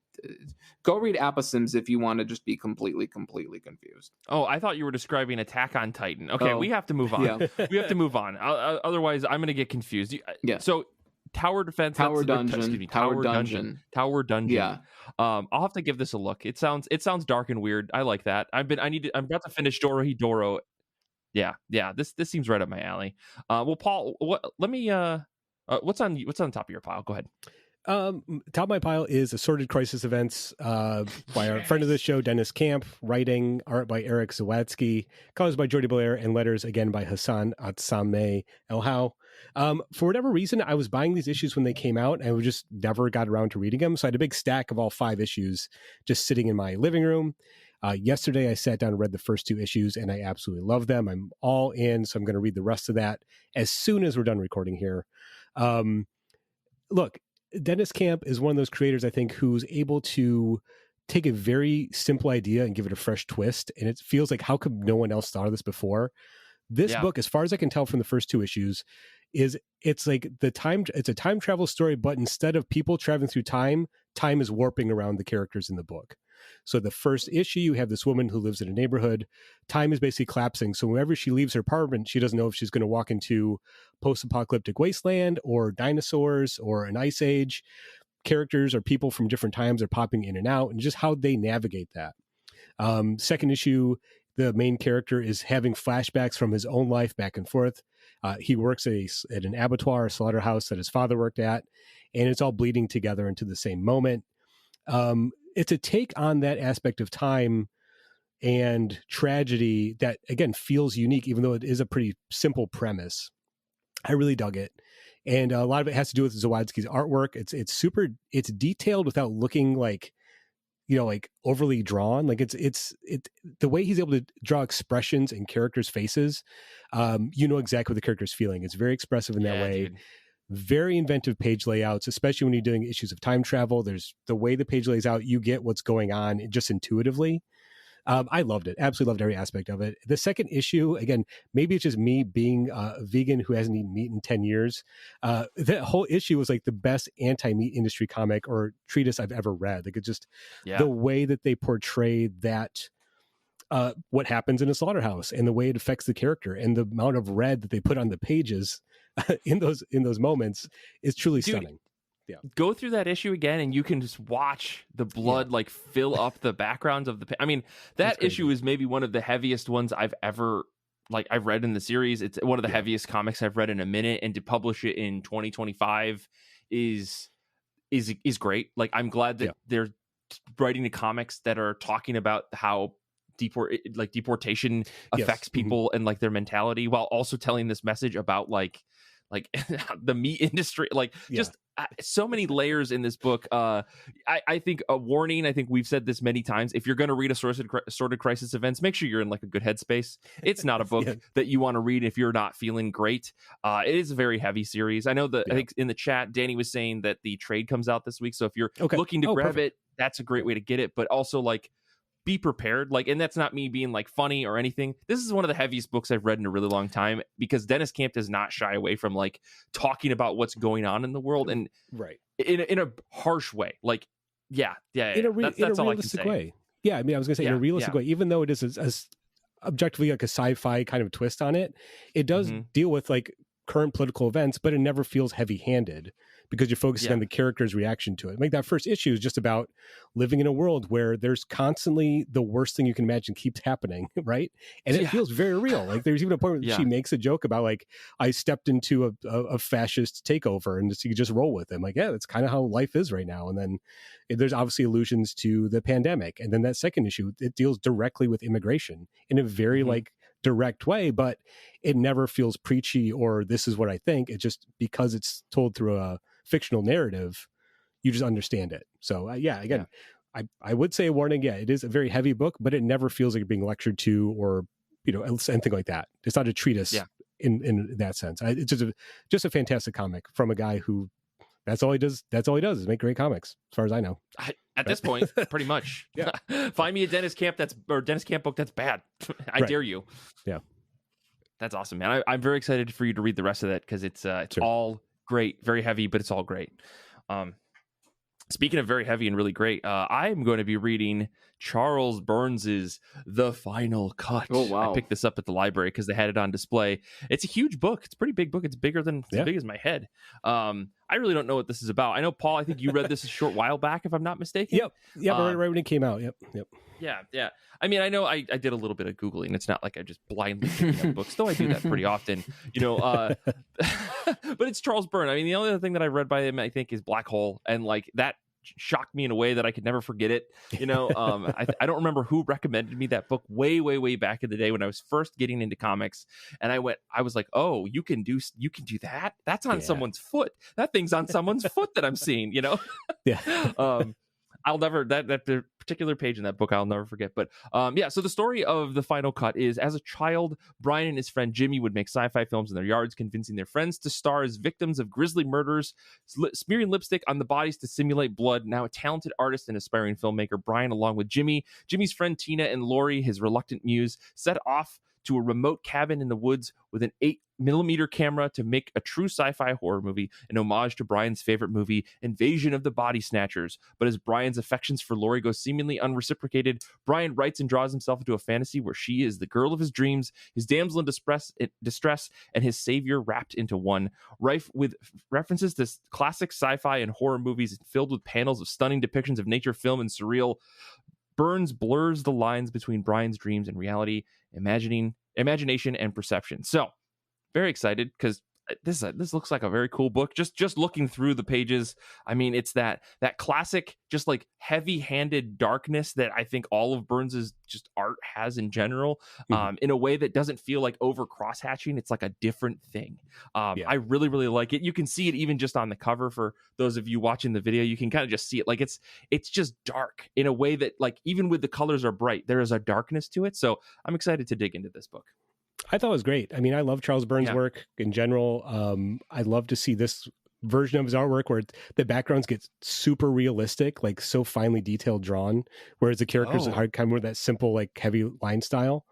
go read Aposims if you want to just be completely confused. Oh, I thought you were describing Attack on Titan. Okay, we have to move on. Yeah. We have to move on. Otherwise, I'm going to get confused. Yeah. So Tower Defense. Tower Dungeon. Tower Dungeon. Yeah. I'll have to give this a look. It sounds dark and weird. I like that. I'm about to finish Dorohedoro. Yeah. This seems right up my alley. Well, Paul, let me what's on the top of your pile? Go ahead. Top of my pile is Assorted Crisis Events by our friend of the show, Dennis Camp, writing, art by Eric Zawadzki, colors by Jordi Belair, and letters again by Hassan Atsame Elhau. For whatever reason, I was buying these issues when they came out, and I just never got around to reading them. So I had a big stack of all 5 issues just sitting in my living room. Yesterday, I sat down and read the first 2 issues, and I absolutely love them. I'm all in, so I'm going to read the rest of that as soon as we're done recording here. Look, Dennis Camp is one of those creators, I think, who's able to take a very simple idea and give it a fresh twist. And it feels like, how could no one else thought of this before? This book, as far as I can tell from the first 2 issues, it's like it's a time travel story, but instead of people traveling through time is warping around the characters in the book. So the first issue, you have this woman who lives in a neighborhood. Time is basically collapsing. So whenever she leaves her apartment, she doesn't know if she's going to walk into post-apocalyptic wasteland or dinosaurs or an ice age. Characters or people from different times are popping in and out, and just how they navigate that. Second issue, the main character is having flashbacks from his own life back and forth. He works at an abattoir, a slaughterhouse that his father worked at, and it's all bleeding together into the same moment. It's a take on that aspect of time and tragedy that, again, feels unique, even though it is a pretty simple premise. I really dug it. And a lot of it has to do with Zawadzki's artwork. It's detailed without looking like, like overly drawn. Like it's the way he's able to draw expressions in characters' faces. Exactly what the character's feeling. It's very expressive in that way. Dude. Very inventive page layouts, especially when you're doing issues of time travel. There's the way the page lays out, you get what's going on just intuitively. I loved it. Absolutely loved every aspect of it. The second issue, again, maybe it's just me being a vegan who hasn't eaten meat in 10 years. That whole issue was like the best anti-meat industry comic or treatise I've ever read. Like, it's just the way that they portray that, what happens in a slaughterhouse and the way it affects the character and the amount of red that they put on the pages in those moments is truly stunning. Yeah. Go through that issue again and you can just watch the blood like fill up the backgrounds of the I mean, that issue is maybe one of the heaviest ones I've ever I've read in the series. It's one of the heaviest comics I've read in a minute, and to publish it in 2025 is great. Like, I'm glad that they're writing the comics that are talking about how deportation affects people and like their mentality, while also telling this message about like the meat industry, just so many layers in this book. I think a warning, I think we've said this many times, if you're going to read Assorted Crisis Events, make sure you're in like a good headspace. It's not a book that you want to read if you're not feeling great. It is a very heavy series. I know that I think in the chat, Danny was saying that the trade comes out this week. So if you're looking to grab it, that's a great way to get it. But also be prepared. And that's not me being funny or anything. This is one of the heaviest books I've read in a really long time, because Dennis Camp does not shy away from talking about what's going on in the world, and in a harsh way. That's all I can say. Way. Yeah, I mean, I was gonna say in a realistic way, even though it is as objectively like a sci-fi kind of twist on it, it does deal with current political events, but it never feels heavy-handed, because you're focusing on the character's reaction to it. Like, that first issue is just about living in a world where there's constantly the worst thing you can imagine keeps happening, right? And it feels very real. There's even a point where she makes a joke about I stepped into a fascist takeover, and you just roll with it. That's kind of how life is right now. And then there's obviously allusions to the pandemic. And then that second issue, it deals directly with immigration in a very direct way, but it never feels preachy or this is what I think. It's just because it's told through a fictional narrative, you just understand it. So I would say a warning. It is a very heavy book, but it never feels like you're being lectured to or anything like that. It's not a treatise in that sense. It's just a fantastic comic from a guy who that's all he does is make great comics, as far as I know. At this point, pretty much. Find me a Dennis Camp book that's bad. I dare you. Yeah. That's awesome, man. I'm very excited for you to read the rest of that, because it's all great, very heavy, but it's all great. Speaking of very heavy and really great, I'm going to be reading Charles Burns's The Final Cut. Oh, wow. I picked this up at the library because they had it on display. It's a huge book. It's a pretty big book. It's bigger than as big as my head. I really don't know what this is about. I know, Paul, I think you read this a short while back, if I'm not mistaken. Yep. Right when it came out. Yep. Yeah. I mean, I know I did a little bit of Googling. It's not like I just blindly picked up books, though I do that pretty often, but it's Charles Byrne. I mean, the only other thing that I read by him, I think, is Black Hole. And like that shocked me in a way that I could never forget it. I don't remember who recommended me that book way back in the day when I was first getting into comics. And I was like, oh, you can do that? That's on someone's foot. That thing's on someone's foot that I'm seeing, Yeah. I'll never that particular page in that book I'll never forget. But so the story of the final cut is, as a child, Brian and his friend Jimmy would make sci-fi films in their yards, convincing their friends to star as victims of grisly murders, smearing lipstick on the bodies to simulate blood. Now a talented artist and aspiring filmmaker, Brian, along with Jimmy's friend Tina, and Lori, his reluctant muse, set off to a remote cabin in the woods with an 8mm camera to make a true sci-fi horror movie, an homage to Brian's favorite movie, Invasion of the Body Snatchers. But as Brian's affections for Lori go seemingly unreciprocated, Brian writes and draws himself into a fantasy where she is the girl of his dreams, his damsel in distress, and his savior wrapped into one. Rife with references to classic sci-fi and horror movies, filled with panels of stunning depictions of nature, film, and surreal, Burns blurs the lines between Brian's dreams and reality, imagination, and perception. So, very excited because this looks like a very cool book. Just looking through the pages, I mean, it's that classic, just like heavy-handed darkness that I think all of Burns's just art has in general, in a way that doesn't feel like over cross-hatching. It's like a different thing. I really, really like it. You can see it even just on the cover. For those of you watching the video, you can kind of just see it. Like it's just dark in a way that, like, even with the colors are bright, there is a darkness to it. So I'm excited to dig into this book. I thought it was great. I mean, I love Charles Burns' work in general. I love to see this version of his artwork where the backgrounds get super realistic, like so finely detailed drawn, whereas the characters are kind of more that simple, like heavy line style.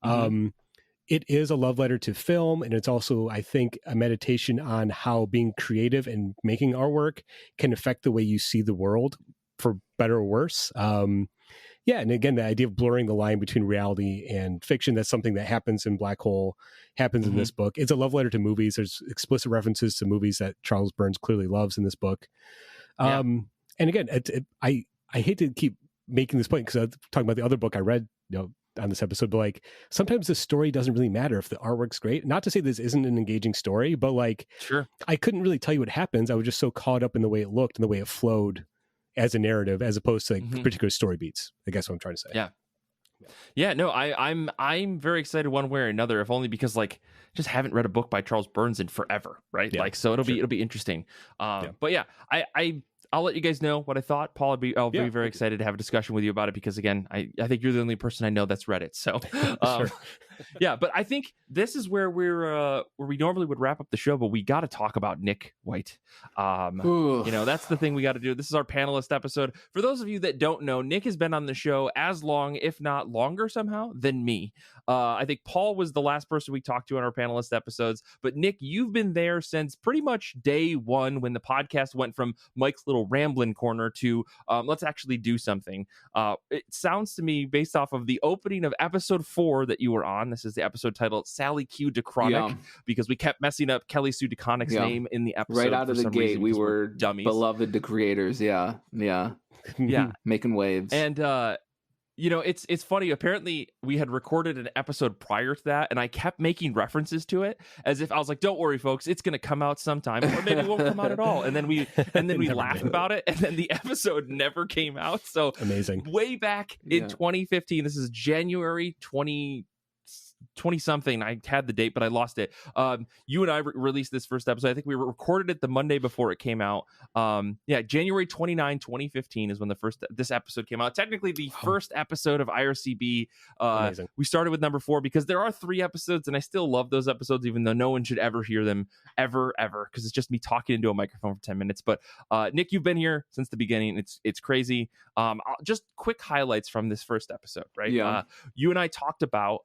It is a love letter to film, and it's also, I think, a meditation on how being creative and making artwork can affect the way you see the world, for better or worse. And again, the idea of blurring the line between reality and fiction, that's something that happens in Black Hole, happens in this book. It's a love letter to movies. There's explicit references to movies that Charles Burns clearly loves in this book. And again, I hate to keep making this point because I'm talking about the other book I read on this episode, but like sometimes the story doesn't really matter if the artwork's great. Not to say this isn't an engaging story, but like I couldn't really tell you what happens. I was just so caught up in the way it looked and the way it flowed as a narrative, as opposed to like particular story beats. I guess what I'm trying to say. No, I'm very excited one way or another, if only because like just haven't read a book by Charles Burns in forever, right? Like, so it'll be interesting. But yeah, I'll let you guys know what I thought. Paul, I'll be very excited to have a discussion with you about it because, again, I think you're the only person I know that's read it. So, but I think this is where where we normally would wrap up the show, but we got to talk about Nick White. That's the thing we got to do. This is our panelist episode. For those of you that don't know, Nick has been on the show as long, if not longer somehow, than me. I think Paul was the last person we talked to on our panelist episodes, but Nick, you've been there since pretty much day one when the podcast went from Mike's little rambling corner to let's actually do something. It sounds to me, based off of the opening of episode 4 that you were on, this is the episode titled Sally Q. DeCronic, because we kept messing up Kelly Sue DeCronic's name in the episode. Right out of the gate, we were dummies. Beloved to creators. Making waves. And it's funny. Apparently, we had recorded an episode prior to that, and I kept making references to it as if I was like, "Don't worry, folks, it's going to come out sometime, or maybe it won't come out at all." And then we laughed about it, and then the episode never came out. So amazing. Way back in 2015, this is January 20 something. I had the date, but I lost it. You and I released this first episode. I think we recorded it the Monday before it came out. January 29, 2015 is when this episode came out. Technically the first episode of IRCB. We started with number 4 because there are 3 episodes, and I still love those episodes, even though no one should ever hear them ever, because it's just me talking into a microphone for 10 minutes. But Nick, you've been here since the beginning. It's crazy. Just quick highlights from this first episode, right? You and I talked about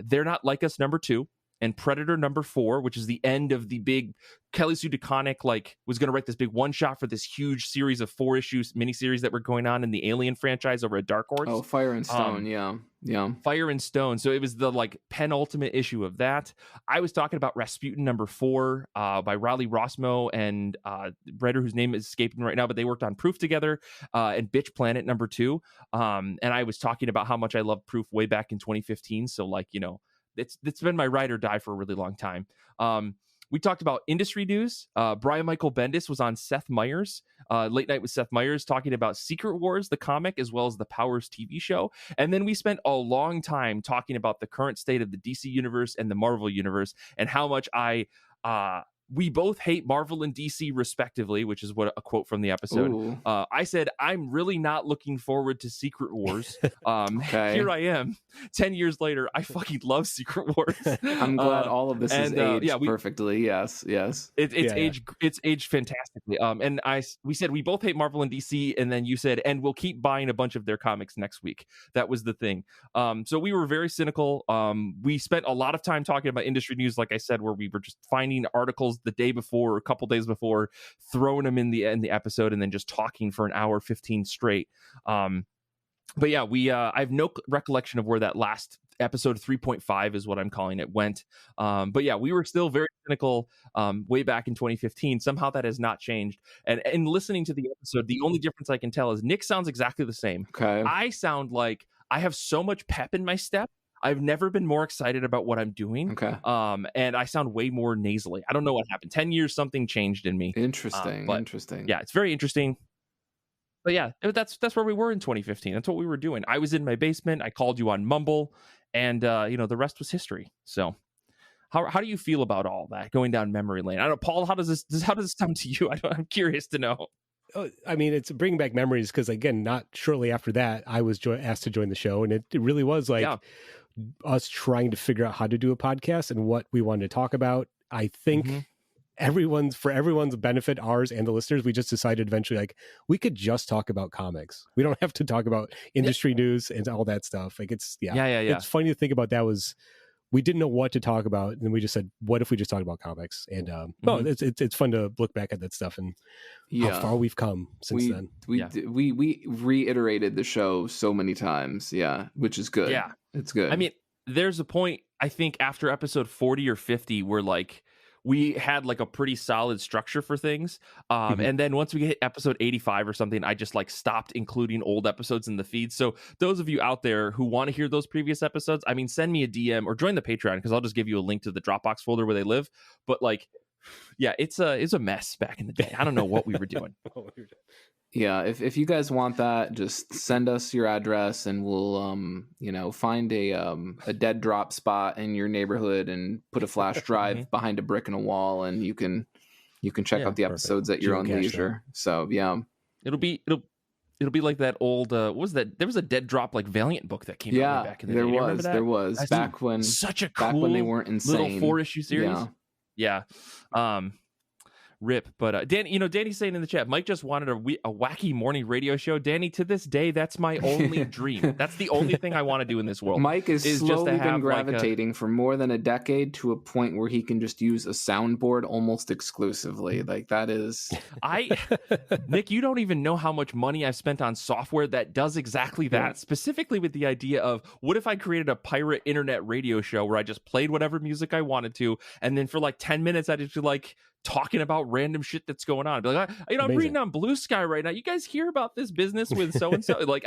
They're Not Like Us number 2 and Predator number 4, which is the end of the big Kelly Sue DeConnick, was going to write this big one shot for this huge series of 4 issues miniseries that were going on in the Alien franchise over at Dark Horse. Fire and Stone. Yeah. Fire and Stone. So it was the like penultimate issue of that. I was talking about Rasputin #4 by Riley Rossmo and writer whose name is escaping right now, but they worked on Proof together, and Bitch Planet #2. And I was talking about how much I loved Proof way back in 2015. So like, you know, it's been my ride or die for a really long time. We talked about industry news. Brian Michael Bendis was on Seth Meyers, Late Night with Seth Meyers, talking about Secret Wars, the comic, as well as the Powers TV show. And then we spent a long time talking about the current state of the DC universe and the Marvel universe, and how much we both hate Marvel and DC respectively, which is what a quote from the episode. I said, I'm really not looking forward to Secret Wars. Okay. Here I am 10 years later. I fucking love Secret Wars. I'm glad all of this is aged perfectly. Yes. It's aged fantastically. And we said we both hate Marvel and DC, and then you said, and we'll keep buying a bunch of their comics next week. That was the thing. So we were very cynical. We spent a lot of time talking about industry news, like I said, where we were just finding articles the day before or a couple days before, throwing them in the episode, and then just talking for an hour 15 straight. But yeah, I have no recollection of where that last episode 3.5 is what I'm calling it went. But yeah, we were still very cynical way back in 2015. Somehow that has not changed. And in listening to the episode, the only difference I can tell is Nick sounds exactly the same. Okay. I sound like I have so much pep in my step. I've never been more excited about what I'm doing. Okay. And I sound way more nasally. I don't know what happened. 10 years, something changed in me. Interesting. Yeah, it's very interesting. But yeah, that's where we were in 2015. That's what we were doing. I was in my basement. I called you on Mumble, and the rest was history. So how do you feel about all that going down memory lane? I don't know, Paul, how does this sound to you? I'm curious to know. I mean, it's bringing back memories because, again, not shortly after that, I was asked to join the show, and it really was like us trying to figure out how to do a podcast and what we wanted to talk about. I think for everyone's benefit, ours and the listeners, we just decided eventually, like, we could just talk about comics. We don't have to talk about industry news and all that stuff. Like, it's It's funny to think about. That was, we didn't know what to talk about, and we just said, what if we just talked about comics? And it's fun to look back at that stuff and how far we've come since then. We reiterated the show so many times, which is good. Yeah, it's good. I mean, there's a point, I think, after episode 40 or 50 where like we had like a pretty solid structure for things. And then once we hit episode 85 or something, I just like stopped including old episodes in the feed. So those of you out there who want to hear those previous episodes, I mean, send me a DM or join the Patreon, because I'll just give you a link to the Dropbox folder where they live. But like, yeah, it's a mess back in the day. I don't know what we were doing. Yeah, if you guys want that, just send us your address and we'll find a dead drop spot in your neighborhood and put a flash drive behind a brick in a wall, and you can check out the episodes at your own leisure. So it'll be like that old what was that? There was a dead drop like Valiant book that came out back in the day. There was back when when they weren't insane. Little 4-issue series. Yeah. Rip. But Danny's saying in the chat, Mike just wanted a wacky morning radio show. Danny, to this day, that's my only dream. That's the only thing I want to do in this world. Mike is slowly been gravitating for more than a decade to a point where he can just use a soundboard almost exclusively. Like, that is... Nick, you don't even know how much money I've spent on software that does exactly that, specifically with the idea of, what if I created a pirate internet radio show where I just played whatever music I wanted to, and then for like 10 minutes I just like talking about random shit that's going on. I'd be like, I'm reading on Blue Sky right now. You guys hear about this business with so-and-so? Like,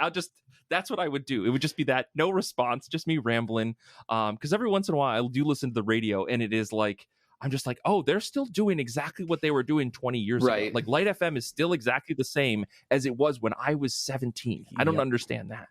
that's what I would do. It would just be that, no response, just me rambling. Because every once in a while I do listen to the radio, and it is like, I'm just like, oh, they're still doing exactly what they were doing 20 years ago. Like, Light FM is still exactly the same as it was when I was 17. I don't understand that.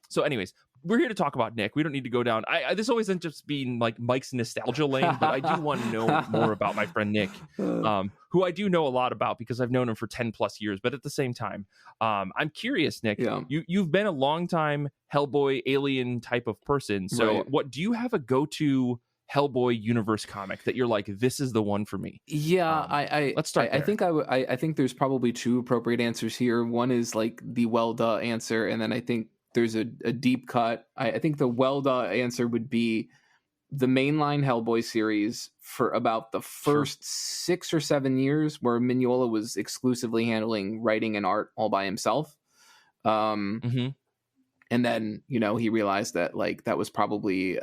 So anyways, we're here to talk about Nick. We don't need to go down. This always ends up being like Mike's nostalgia lane, but I do want to know more about my friend Nick, who I do know a lot about because I've known him for 10 plus years. But at the same time, I'm curious, Nick. You've been a long time Hellboy alien type of person. So what do you have a go-to Hellboy universe comic that you're like, this is the one for me? Let's start there. I think there's probably two appropriate answers here. One is like the well duh answer, and then I think there's a deep cut. I think the well duh answer would be the mainline Hellboy series for about the first 6 or 7 years, where Mignola was exclusively handling writing and art all by himself. And then, he realized that like that was probably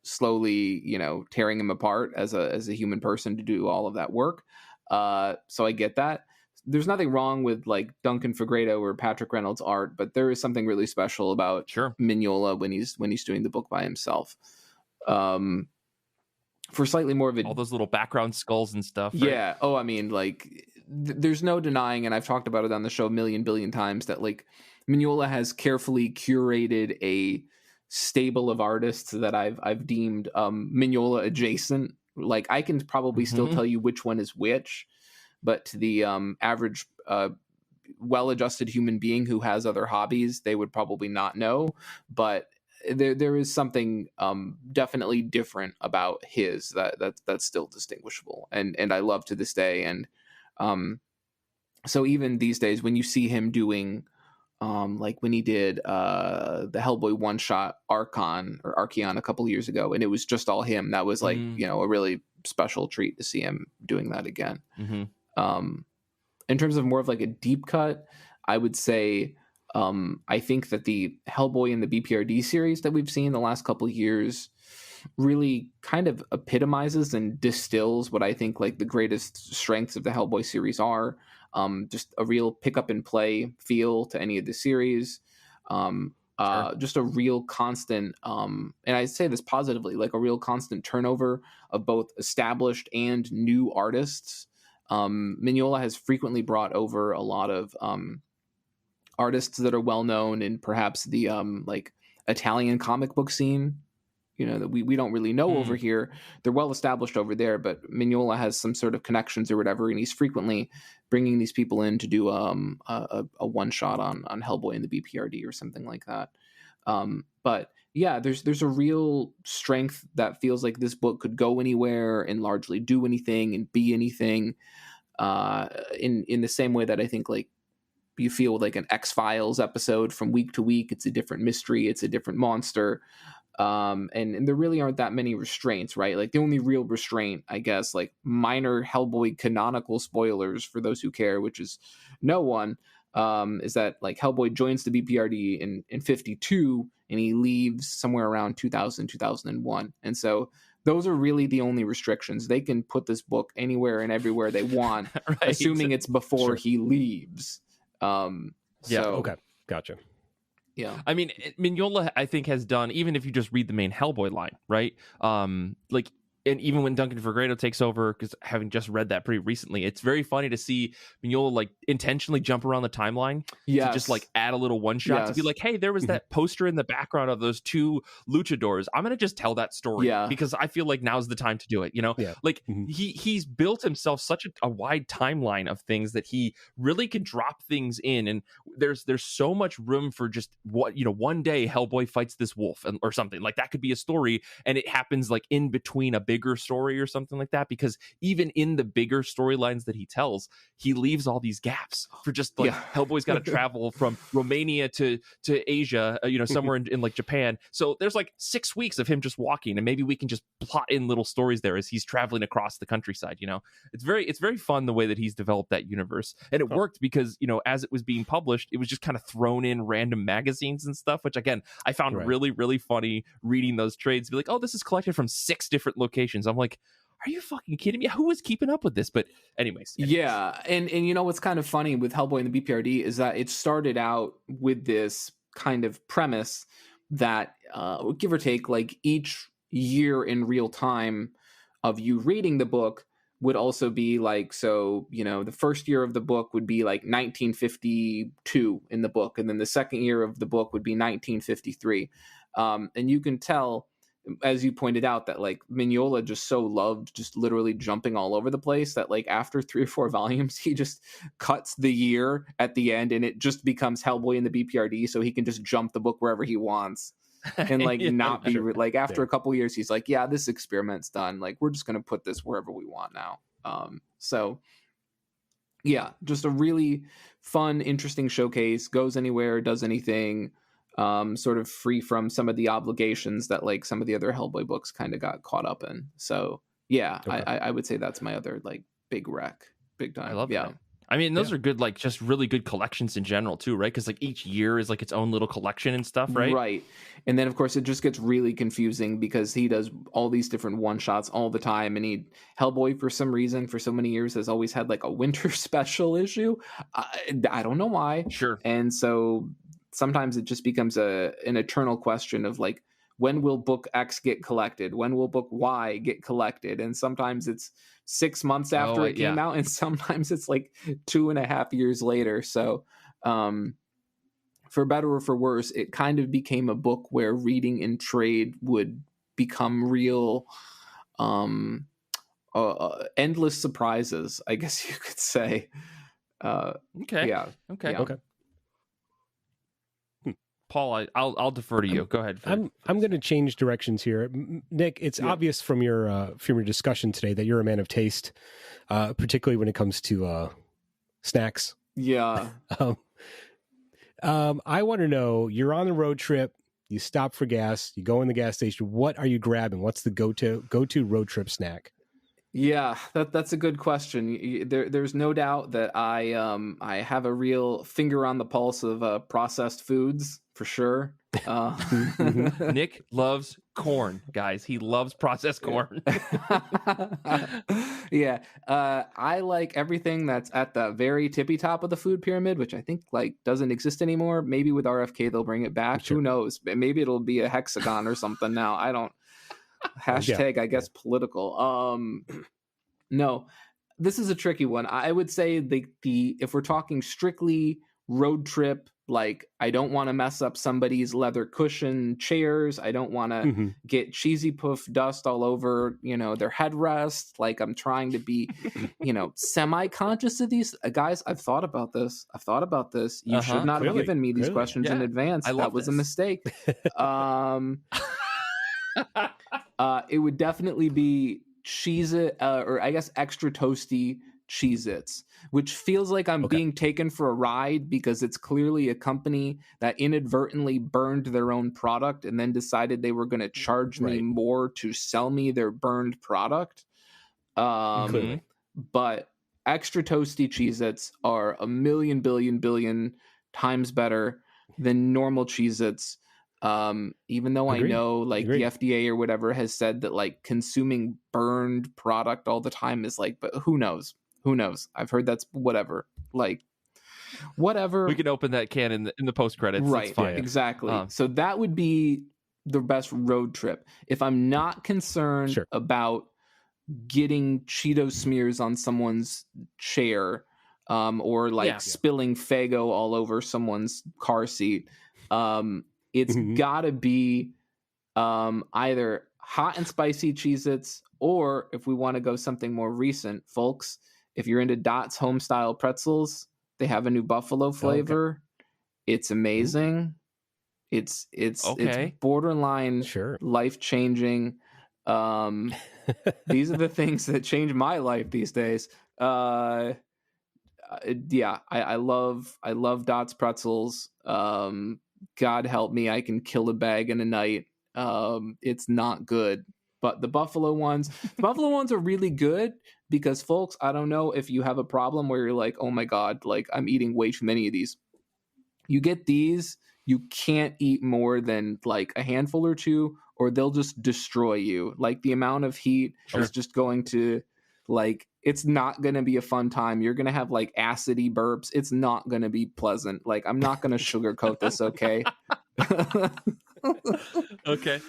slowly, tearing him apart as a human person to do all of that work. So I get that. There's nothing wrong with like Duncan Fegredo or Patrick Reynolds' art, but there is something really special about Mignola when he's doing the book by himself. For slightly more of all those little background skulls and stuff. Right? Yeah. Oh, I mean, like, there's no denying, and I've talked about it on the show a million billion times, that like Mignola has carefully curated a stable of artists that I've deemed Mignola adjacent. Like, I can probably still tell you which one is which, but to the average well-adjusted human being who has other hobbies, they would probably not know. But there is something definitely different about his that's still distinguishable, and I love to this day. And so even these days, when you see him doing like when he did the Hellboy one-shot Archon a couple of years ago, and it was just all him, that was like a really special treat to see him doing that again. In terms of more of like a deep cut, I would say I think that the Hellboy and the BPRD series that we've seen the last couple of years really kind of epitomizes and distills what I think like the greatest strengths of the Hellboy series are. Just a real pick up and play feel to any of the series. Just a real constant, and I say this positively, like a real constant turnover of both established and new artists. Mignola has frequently brought over a lot of artists that are well known in perhaps the like Italian comic book scene, that we don't really know over here. They're well established over there, but Mignola has some sort of connections or whatever, and he's frequently bringing these people in to do a one shot on Hellboy and the BPRD or something like that. But yeah, there's a real strength that feels like this book could go anywhere and largely do anything and be anything, in the same way that I think like you feel with like an X-Files episode from week to week. It's a different mystery. It's a different monster. And there really aren't that many restraints, right? Like the only real restraint, I guess, like minor Hellboy canonical spoilers for those who care, which is no one, is that like Hellboy joins the BPRD in 52 and he leaves somewhere around 2001. And so those are really the only restrictions. They can put this book anywhere and everywhere they want, right, assuming it's before he leaves. Okay, gotcha. Yeah, I mean, Mignola, I think, has done, even if you just read the main Hellboy line, right? Like, and even when Duncan Fegredo takes over, because having just read that pretty recently, it's very funny to see Mignola like intentionally jump around the timeline to just like add a little one shot to be like, hey, there was that poster in the background of those two luchadors. I'm gonna just tell that story because I feel like now's the time to do it. Like he's built himself such a wide timeline of things that he really can drop things in, and there's so much room for just one day Hellboy fights this wolf or something like that could be a story, and it happens like in between a bigger story or something like that, because even in the bigger storylines that he tells, he leaves all these gaps for just like Hellboy's got to travel from Romania to Asia, somewhere in like Japan. So there's like 6 weeks of him just walking, and maybe we can just plot in little stories there as he's traveling across the countryside. It's very fun the way that he's developed that universe, and it worked because as it was being published, it was just kind of thrown in random magazines and stuff, which again I found really, really funny reading those trades. Be like, oh, this is collected from 6 different locations. I'm like, are you fucking kidding me? Who was keeping up with this? But anyways. Yeah, and what's kind of funny with Hellboy and the BPRD is that it started out with this kind of premise that give or take like each year in real time of you reading the book would also be like, so the first year of the book would be like 1952 in the book, and then the second year of the book would be 1953, and you can tell, as you pointed out, that like Mignola just so loved just literally jumping all over the place that like after 3 or 4 volumes he just cuts the year at the end and it just becomes Hellboy and the BPRD, so he can just jump the book wherever he wants and like not be like after a couple years he's like, yeah, this experiment's done, like we're just gonna put this wherever we want now. So yeah, just a really fun, interesting showcase, goes anywhere, does anything, sort of free from some of the obligations that like some of the other Hellboy books kind of got caught up in. So yeah, I would say that's my other like big time. I love that. I mean, those are good, like just really good collections in general too, right? Because like each year is like its own little collection and stuff, right? Right. And then of course it just gets really confusing because he does all these different one shots all the time, and Hellboy for some reason for so many years has always had like a winter special issue. I don't know why. Sure. And so sometimes it just becomes an eternal question of like, when will book X get collected? When will book Y get collected? And sometimes it's 6 months after it came out, and sometimes it's like 2.5 years later. So for better or for worse, it kind of became a book where reading in trade would become real endless surprises, I guess you could say. Okay. Yeah. Okay. Paul, I'll defer to you. Go ahead. I'm going to change directions here. Nick, it's obvious from your discussion today that you're a man of taste, particularly when it comes to snacks. Yeah. I want to know, you're on the road trip, you stop for gas, you go in the gas station. What are you grabbing? What's the go-to road trip snack? Yeah, that's a good question. There's no doubt that I have a real finger on the pulse of processed foods for sure. Nick loves corn, guys. He loves processed corn. Yeah, I like everything that's at the very tippy top of the food pyramid, which I think like doesn't exist anymore. Maybe with RFK they'll bring it back. Sure. Who knows? Maybe it'll be a hexagon or something now. I don't. Hashtag, I guess, political. No, this is a tricky one. I would say the if we're talking strictly road trip, like I don't want to mess up somebody's leather cushion chairs. I don't want to get cheesy poof dust all over, their headrest. Like I'm trying to be, semi-conscious of these guys. I've thought about this. You should not have given me these questions in advance. That was a mistake. It would definitely be Cheez-It, or I guess extra toasty Cheez-Its, which feels like I'm being taken for a ride because it's clearly a company that inadvertently burned their own product and then decided they were going to charge me more to sell me their burned product. But extra toasty Cheez-Its are a million billion times better than normal Cheez-Its. Even though I know like the FDA or whatever has said that like consuming burned product all the time is like, but who knows? I've heard that's whatever. Like whatever. We can open that can in the post credits. Right. That's fine. Exactly. So that would be the best road trip. If I'm not concerned about getting Cheeto smears on someone's chair, or like spilling Faygo all over someone's car seat, it's gotta be either hot and spicy Cheez-Its, or if we want to go something more recent, folks, if you're into Dot's Homestyle pretzels, they have a new buffalo flavor. It's amazing. It's borderline life-changing. These are the things that change my life these days. I love Dot's pretzels. God help me, I can kill a bag in a night. It's not good. But the buffalo ones are really good because, folks, I don't know if you have a problem where you're like, oh my God, like I'm eating way too many of these. You get these, you can't eat more than like a handful or two, or they'll just destroy you. Like the amount of heat is just going to, like, it's not going to be a fun time. You're going to have like acidy burps. It's not going to be pleasant. Like, I'm not going to sugarcoat this, okay? Okay.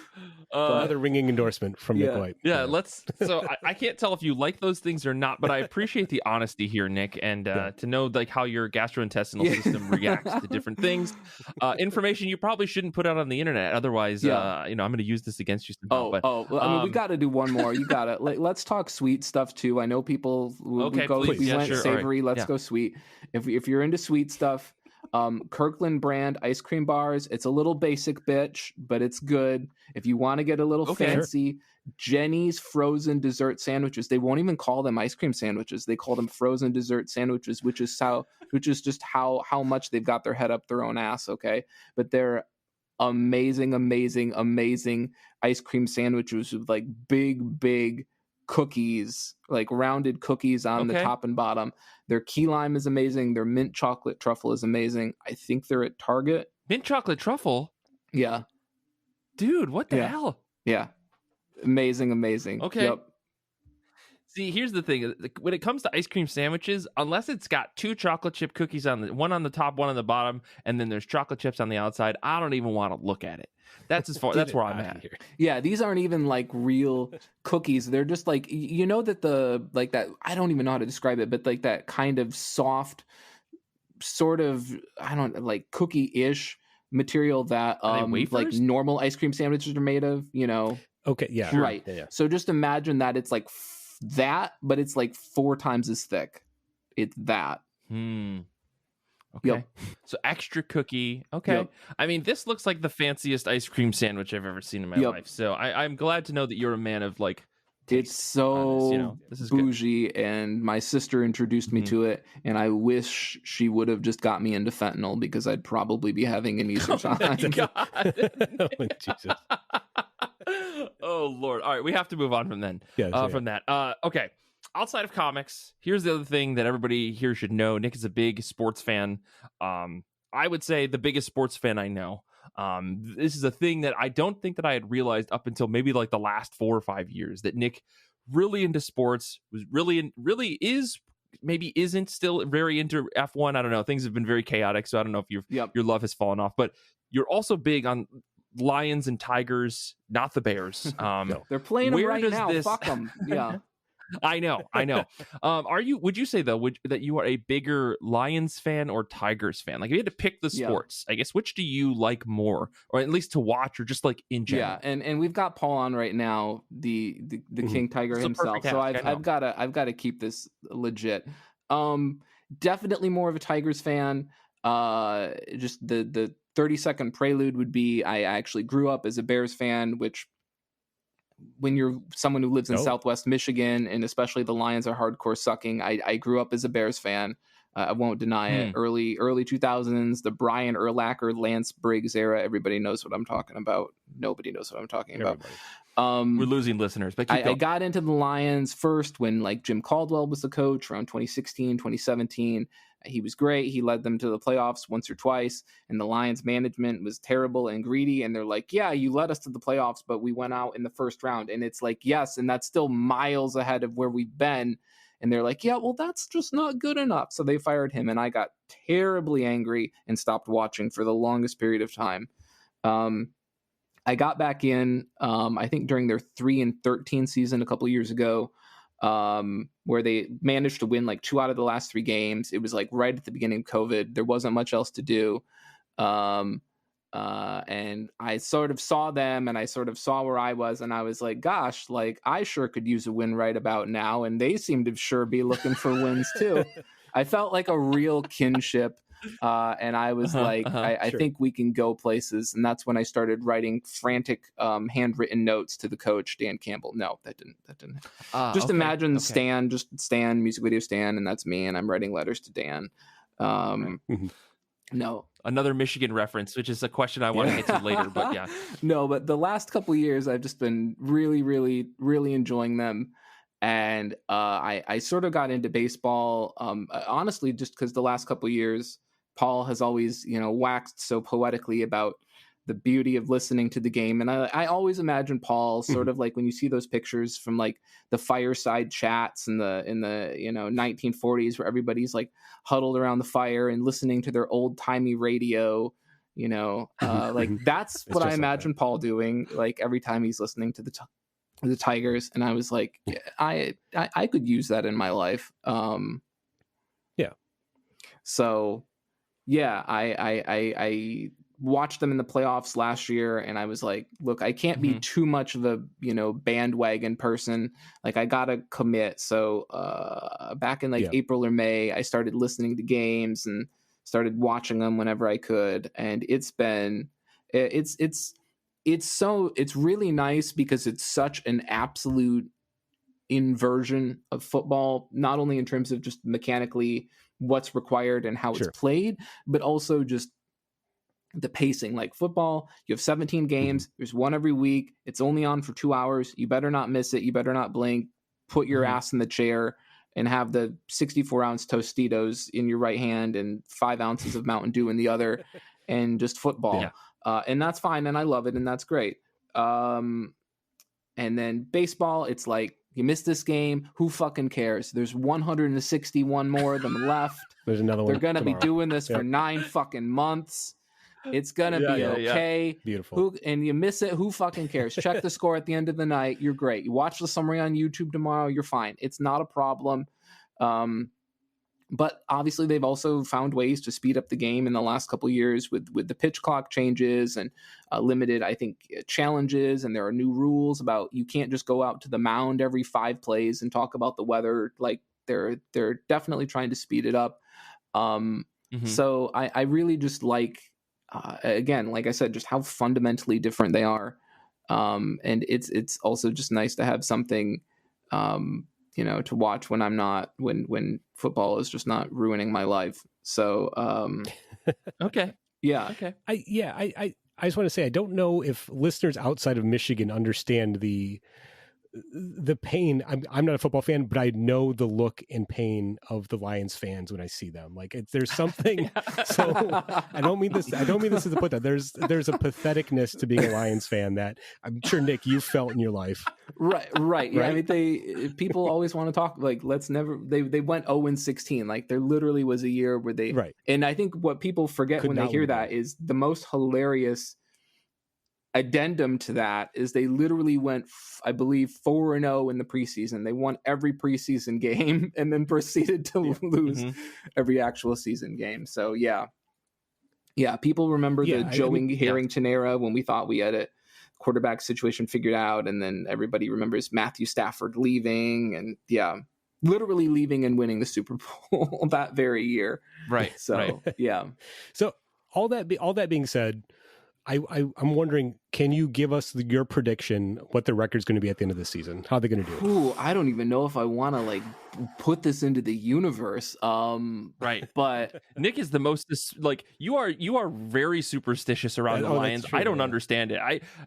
Another ringing endorsement from Nick White. Yeah, so I can't tell if you like those things or not, but I appreciate the honesty here, Nick, and to know like how your gastrointestinal system reacts to different things. Information you probably shouldn't put out on the internet. Otherwise, I'm going to use this against you somehow. I mean, we got to do one more. You got to let's talk sweet stuff too. I know people. We went savory. Let's go sweet. If you're into sweet stuff. Kirkland brand ice cream bars. It's a little basic bitch, but it's good. If you want to get a little fancy, Jenny's frozen dessert sandwiches. They won't even call them ice cream sandwiches. They call them frozen dessert sandwiches, which is just how much they've got their head up their own ass. Okay, but they're amazing ice cream sandwiches with like big cookies, like rounded cookies on the top and bottom. Their key lime is amazing. Their mint chocolate truffle is amazing. I think they're at Target. Mint chocolate truffle? Yeah. Dude, what the hell? Yeah. Amazing. Okay. Yep. See, here's the thing. When it comes to ice cream sandwiches, unless it's got 2 chocolate chip cookies one on the top, one on the bottom, and then there's chocolate chips on the outside, I don't even want to look at it. That's as far. That's where I'm at here. Yeah, these aren't even like real cookies. They're just like, you know, that that, I don't even know how to describe it, but like that kind of soft, sort of, I don't like cookie-ish material that like normal ice cream sandwiches are made of, you know. Okay, yeah. Right. Yeah. So just imagine that it's like that, but it's like 4 times as thick. It's that. Okay. Yep. So extra cookie. Okay. Yep. I mean, this looks like the fanciest ice cream sandwich I've ever seen in my life. So I'm glad to know that you're a man of like taste. It's so this, you know? This is bougie, and my sister introduced me to it, and I wish she would have just got me into fentanyl, because I'd probably be having an easier time. Oh, Jesus. Oh Lord. All right, we have to move on from that. Okay. Outside of comics, here's the other thing that everybody here should know. Nick is a big sports fan. I would say the biggest sports fan I know. This is a thing that I don't think that I had realized up until maybe like the last 4 or 5 years, that Nick really into sports, was really is, maybe isn't still very into F1. I don't know. Things have been very chaotic, so I don't know if your love has fallen off, but you're also big on Lions and Tigers, not the Bears. No. They're playing them right now. Fuck them. Yeah. I know. Would you say though, that you are a bigger Lions fan or Tigers fan? Like if you had to pick the sports, I guess, which do you like more, or at least to watch, or just like in general? Yeah. And we've got Paul on right now, the King Tiger himself. So I've got to keep this legit. Definitely more of a Tigers fan. Just the 30-second prelude would be, I actually grew up as a Bears fan, which, when you're someone who lives in Southwest Michigan, and especially the Lions are hardcore sucking, I grew up as a Bears fan. I won't deny it. Early 2000s, the Brian Urlacher, Lance Briggs era. Everybody knows what I'm talking about. Nobody knows what I'm talking about. We're losing listeners, but I got into the Lions first when like Jim Caldwell was the coach around 2016, 2017. He was great. He led them to the playoffs once or twice, and the Lions management was terrible and greedy. And they're like, yeah, you led us to the playoffs, but we went out in the first round. And it's like, yes, and that's still miles ahead of where we've been. And they're like, yeah, well, that's just not good enough. So they fired him, and I got terribly angry and stopped watching for the longest period of time. I got back in, I think during their 3-13 season a couple of years ago, where they managed to win like 2 out of the last 3 games. It was like right at the beginning of COVID. There wasn't much else to do. And I sort of saw them, and I sort of saw where I was, and I was like, gosh, like I sure could use a win right about now. And they seem to sure be looking for wins too. I felt like a real kinship. And I was I think we can go places. And that's when I started writing frantic handwritten notes to the coach, Dan Campbell. No, that didn't. Just imagine Stan, music video Stan, and that's me, and I'm writing letters to Dan. No. Another Michigan reference, which is a question I want to get to later, but yeah. No, but the last couple of years I've just been really, really, really enjoying them. And I sort of got into baseball, honestly, just because the last couple of years, Paul has always, waxed so poetically about the beauty of listening to the game. And I always imagine Paul sort of like when you see those pictures from like the fireside chats in the 1940s, where everybody's like huddled around the fire and listening to their old timey radio, like that's what I imagine Paul doing like every time he's listening to the Tigers. And I was like, I could use that in my life. So yeah, I watched them in the playoffs last year, and I was like, look, I can't be too much of a, bandwagon person. Like I gotta commit. So back in April or May, I started listening to games and started watching them whenever I could. And it's really nice because it's such an absolute inversion of football, not only in terms of just mechanically what's required and how it's played, but also just the pacing. Like football, you have 17 games, there's one every week, it's only on for 2 hours, you better not miss it, you better not blink, put your ass in the chair and have the 64-ounce Tostitos in your right hand and 5 ounces of Mountain Dew in the other, and just football. Yeah. And that's fine, and I love it, and that's great. And then baseball, it's like, you missed this game, who fucking cares? There's 161 more of them left. There's another one. They're going to be doing this for 9 fucking months. It's going to be okay. Yeah. Beautiful. And you miss it, who fucking cares? Check the score at the end of the night. You're great. You watch the summary on YouTube tomorrow. You're fine. It's not a problem. But obviously they've also found ways to speed up the game in the last couple of years with the pitch clock changes and limited, I think, challenges. And there are new rules about you can't just go out to the mound every 5 plays and talk about the weather. Like they're definitely trying to speed it up. So I really just like, again, like I said, just how fundamentally different they are. And it's also just nice to have something, to watch when I'm not, when football is just not ruining my life. So, okay. Yeah. Okay. I just want to say, I don't know if listeners outside of Michigan understand the pain. I'm not a football fan, but I know the look and pain of the Lions fans when I see them. Like there's something. So I don't mean this as a put that. There's a patheticness to being a Lions fan that I'm sure, Nick, you felt in your life. Right. Yeah. I mean, people always want to talk like, they went 0-16. Like there literally was a year where they, right. And I think what people forget when they hear that is the most hilarious addendum to that is they literally went, I believe, 4-0 in the preseason. They won every preseason game and then proceeded to lose every actual season game. So yeah, people remember the Joey Harrington era when we thought we had a quarterback situation figured out, and then everybody remembers Matthew Stafford leaving and literally leaving and winning the Super Bowl that very year. Right. So yeah. So all that being said, I'm wondering, can you give us your prediction what the record's going to be at the end of the season? How are they going to do it? Ooh, I don't even know if I want to like put this into the universe. Right. But Nick is the most like you are very superstitious around the Lions. True, I don't understand it.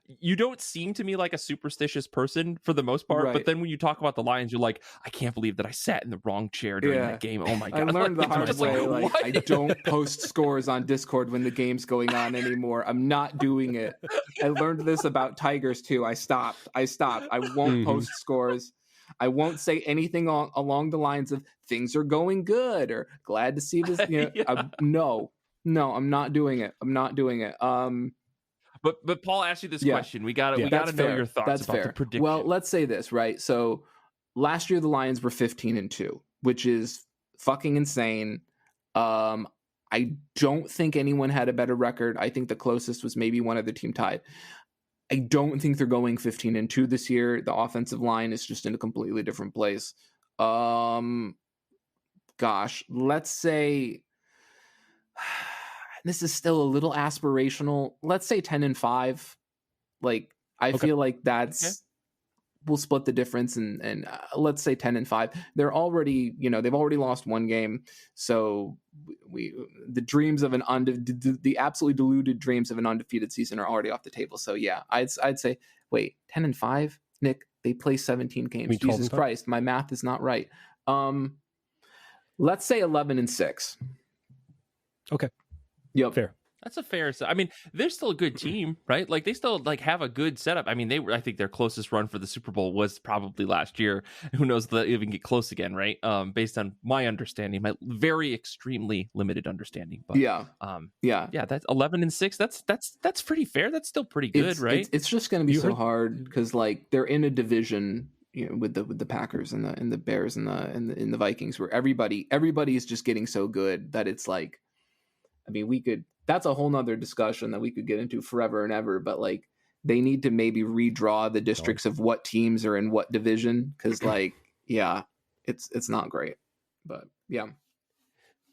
You don't seem to me like a superstitious person for the most part. Right. But then when you talk about the Lions, you're like, I can't believe that I sat in the wrong chair during that game. Oh my god! I learned the hard way. Like, I don't post scores on Discord when the game's going on anymore. I'm not doing it. I learned this about Tigers too. I stopped. I won't post scores. I won't say anything along the lines of things are going good or glad to see this. No, I'm not doing it. But Paul asked you this question. We got to know your thoughts about the prediction. Well, let's say this, right? So last year the Lions were 15-2, which is fucking insane. I don't think anyone had a better record. I think the closest was maybe one other team tied. I don't think they're going 15-2 this year. The offensive line is just in a completely different place. Let's say this is still a little aspirational. Let's say 10-5. Like I feel like that's we'll split the difference and let's say 10-5. They're already, they've already lost one game. So the dreams of the absolutely deluded dreams of an undefeated season are already off the table. So yeah, I'd say, wait, 10-5, Nick, they play 17 games. Jesus Christ, my math is not right. Let's say 11-6. Okay. Yep. Fair. That's a fair. I mean, they're still a good team, right? Like they still have a good setup. I mean, I think their closest run for the Super Bowl was probably last year. Who knows if they'll even get close again, right? Based on my understanding, my very extremely limited understanding. But that's 11-6. That's pretty fair. That's still pretty good, right? It's just going to be so hard because like they're in a division, with the Packers and the Bears and the Vikings, where everybody is just getting so good that it's like, I mean, that's a whole nother discussion that we could get into forever and ever, but like they need to maybe redraw the districts of what teams are in what division. Cause like, it's not great, but yeah.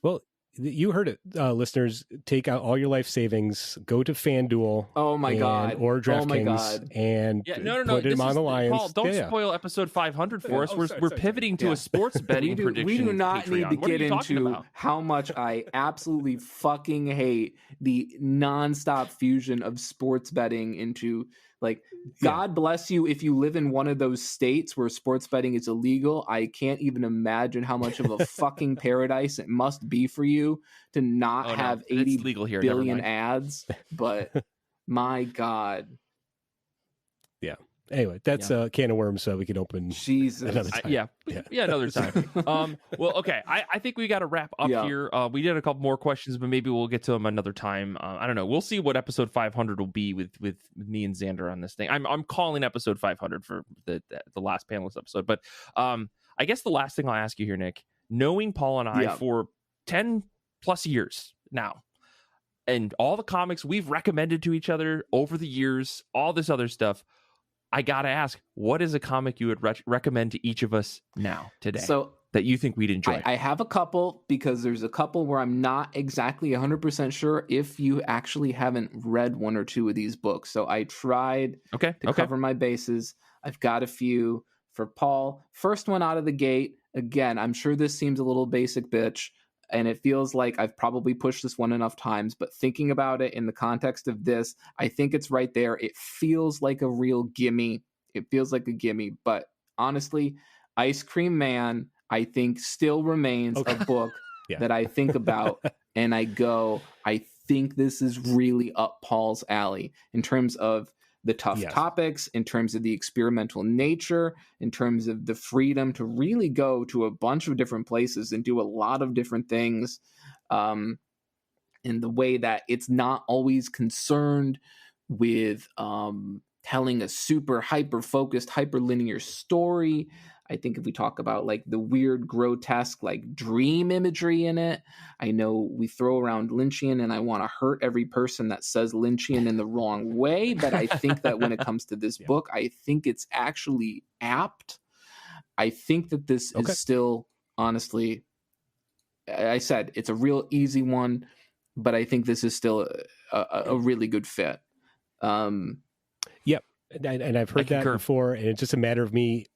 Well, you heard it, listeners. Take out all your life savings, go to FanDuel. Oh my God. Or DraftKings and put them on the Lions. Paul, don't spoil episode 500 for us. We're pivoting to a sports betting prediction. We do not Patreon. need to get into how much I absolutely fucking hate the nonstop fusion of sports betting into Like, God bless you if you live in one of those states where sports betting is illegal. I can't even imagine how much of a fucking paradise it must be for you to not have 80 legal here. billion ads. But my God. Yeah. Anyway, that's a can of worms, so we can open Jesus. another time. Another time. Well, okay. I think we got to wrap up here. We did a couple more questions, but maybe we'll get to them another time. I don't know. We'll see what episode 500 will be with me and Zander on this thing. I'm calling episode 500 for the last panelist episode. But I guess the last thing I'll ask you here, Nick, knowing Paul and I for 10 plus years now, and all the comics we've recommended to each other over the years, all this other stuff, I gotta ask, what is a comic you would recommend to each of us now, today, that you think we'd enjoy? I have a couple, because there's a couple where I'm not exactly 100% sure if you actually haven't read one or two of these books. So I tried to cover my bases. I've got a few for Paul. First one out of the gate. Again, I'm sure this seems a little basic bitch, and it feels like I've probably pushed this one enough times, but thinking about it in the context of this, I think it's right there. It feels like a real gimme. It feels like a gimme, but honestly, Ice Cream Man, I think, still remains a book that I think about and I go, I think this is really up Paul's alley in terms of the tough topics, in terms of the experimental nature, in terms of the freedom to really go to a bunch of different places and do a lot of different things, in the way that it's not always concerned with telling a super hyper-focused, hyper-linear story. I think if we talk about like the weird, grotesque, like dream imagery in it, I know we throw around Lynchian and I want to hurt every person that says Lynchian in the wrong way. But I think that when it comes to this book, I think it's actually apt. I think that this is still, honestly, I said it's a real easy one, but I think this is still a really good fit. Yep. And I've heard that before, and it's just a matter of me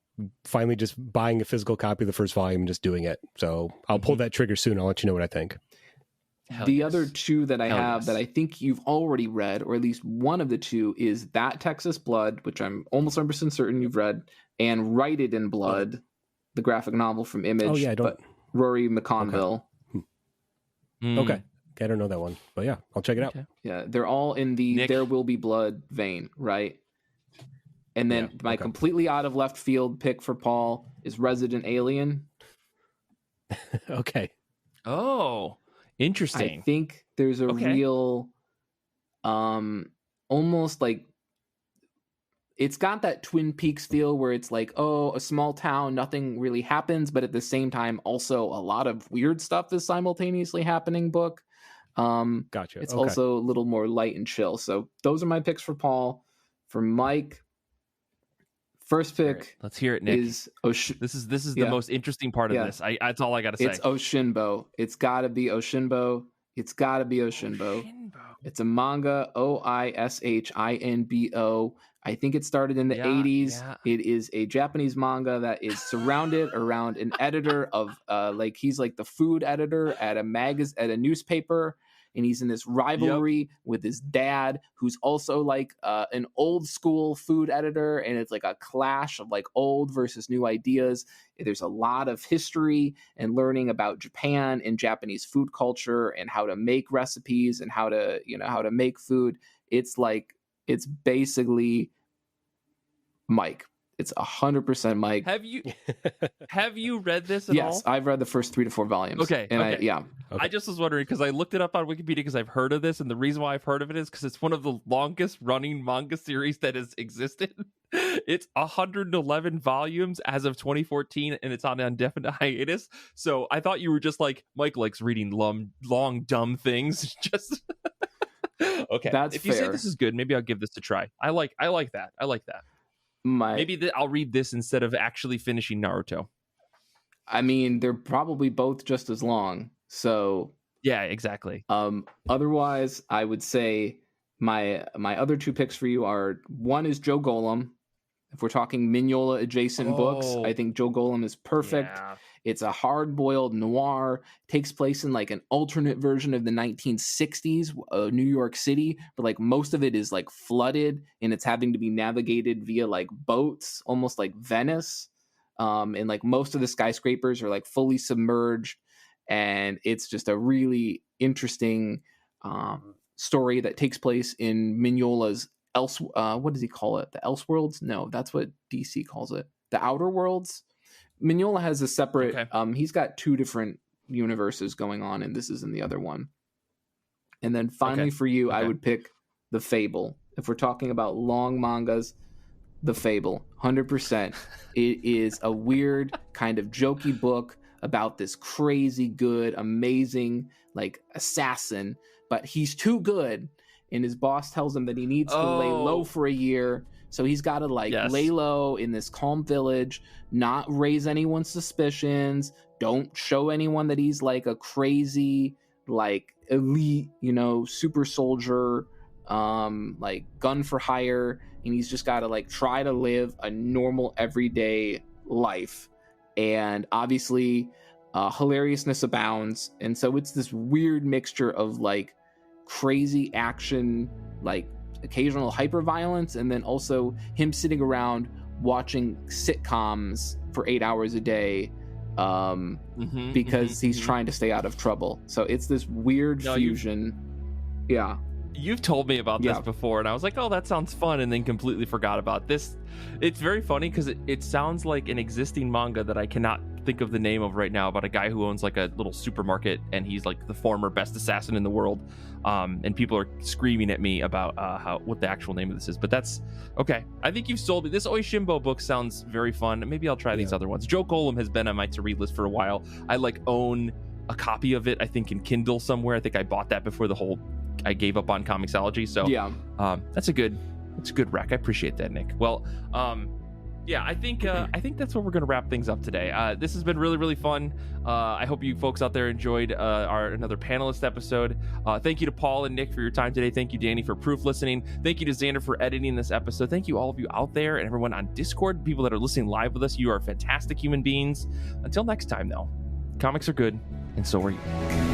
finally just buying a physical copy of the first volume and just doing it. So I'll pull that trigger soon. I'll let you know what I think. The other two that I have that I think you've already read, or at least one of the two, is That Texas Blood, which I'm almost 100% certain you've read, and Write It in Blood, the graphic novel from Image, but Rory McConville. Okay. I don't know that one, but yeah, I'll check it out. Yeah, they're all in the There Will Be Blood vein, right? And then my completely out of left field pick for Paul is Resident Alien. Okay. Oh, interesting. I think there's a real, almost like, it's got that Twin Peaks feel where it's like, oh, a small town, nothing really happens, but at the same time, also a lot of weird stuff is simultaneously happening book. Gotcha. It's also a little more light and chill. So those are my picks for Paul. For Mike, first pick. Right, let's hear it, Nick. This is the most interesting part of this. That's all I got to say. It's Oshinbo. It's got to be Oshinbo. It's got to be Oshinbo. It's a manga, Oishinbo. I think it started in the 80s. Yeah. It is a Japanese manga that is surrounded around an editor of he's like the food editor at a newspaper, and he's in this rivalry with his dad, who's also like an old school food editor, and it's like a clash of like old versus new ideas. There's a lot of history and learning about Japan and Japanese food culture and how to make recipes and how to make food. It's basically Mike. It's 100% Mike. Have you read this at all? Yes, I've read the first 3 to 4 volumes. Okay. I just was wondering because I looked it up on Wikipedia because I've heard of this, and the reason why I've heard of it is because it's one of the longest running manga series that has existed. It's 111 volumes as of 2014, and it's on indefinite hiatus. So I thought you were just like, Mike likes reading long dumb things. Just okay. That's if you fair. say this is good, maybe I'll give this a try. I like that. Maybe I'll read this instead of actually finishing Naruto. I mean, they're probably both just as long. So yeah, exactly. Otherwise, I would say my other 2 picks for you are, one is Joe Golem, If we're talking Mignola adjacent books, I think Joe Golem is perfect. Yeah. It's a hard-boiled noir, takes place in like an alternate version of the 1960s, New York City, but like most of it is like flooded and it's having to be navigated via like boats, almost like Venice. And like most of the skyscrapers are like fully submerged, and it's just a really interesting story that takes place in Mignola's what does he call it? The Elseworlds? No, that's what DC calls it. The Outer Worlds. Mignola has a separate. He's got two different universes going on, and this is in the other one. And then finally, for you, I would pick The Fable. If we're talking about long mangas, The Fable, 100%. It is a weird kind of jokey book about this crazy good, amazing like assassin, but he's too good, and his boss tells him that he needs to lay low for a year. So he's got to lay low in this calm village, not raise anyone's suspicions, don't show anyone that he's like a crazy, like elite, super soldier, like gun for hire. And he's just got to like try to live a normal everyday life. And obviously hilariousness abounds. And so it's this weird mixture of like crazy action, like occasional hyper violence, and then also him sitting around watching sitcoms for 8 hours a day because he's trying to stay out of trouble. So it's this weird fusion. You've told me about this before, and I was like, oh, that sounds fun, and then completely forgot about this. It's very funny because it sounds like an existing manga that I cannot think of the name of right now, about a guy who owns like a little supermarket, and he's like the former best assassin in the world, and people are screaming at me about what the actual name of this is. But that's okay. I think you've sold me. This Oishimbo book sounds very fun. Maybe I'll try these other ones. Joe Golem has been on my to read list for a while. I own a copy of it, I think, in Kindle somewhere. I think I bought that before I gave up on Comixology. So that's a good rec. I appreciate that, Nick. Well, I think that's where we're going to wrap things up today. This has been really, really fun. I hope you folks out there enjoyed our another panelist episode. Thank you to Paul and Nick for your time today. Thank you, Danny, for proof listening. Thank you to Zander for editing this episode. Thank you all of you out there and everyone on Discord, people that are listening live with us. You are fantastic human beings. Until next time, though, comics are good, and so are you.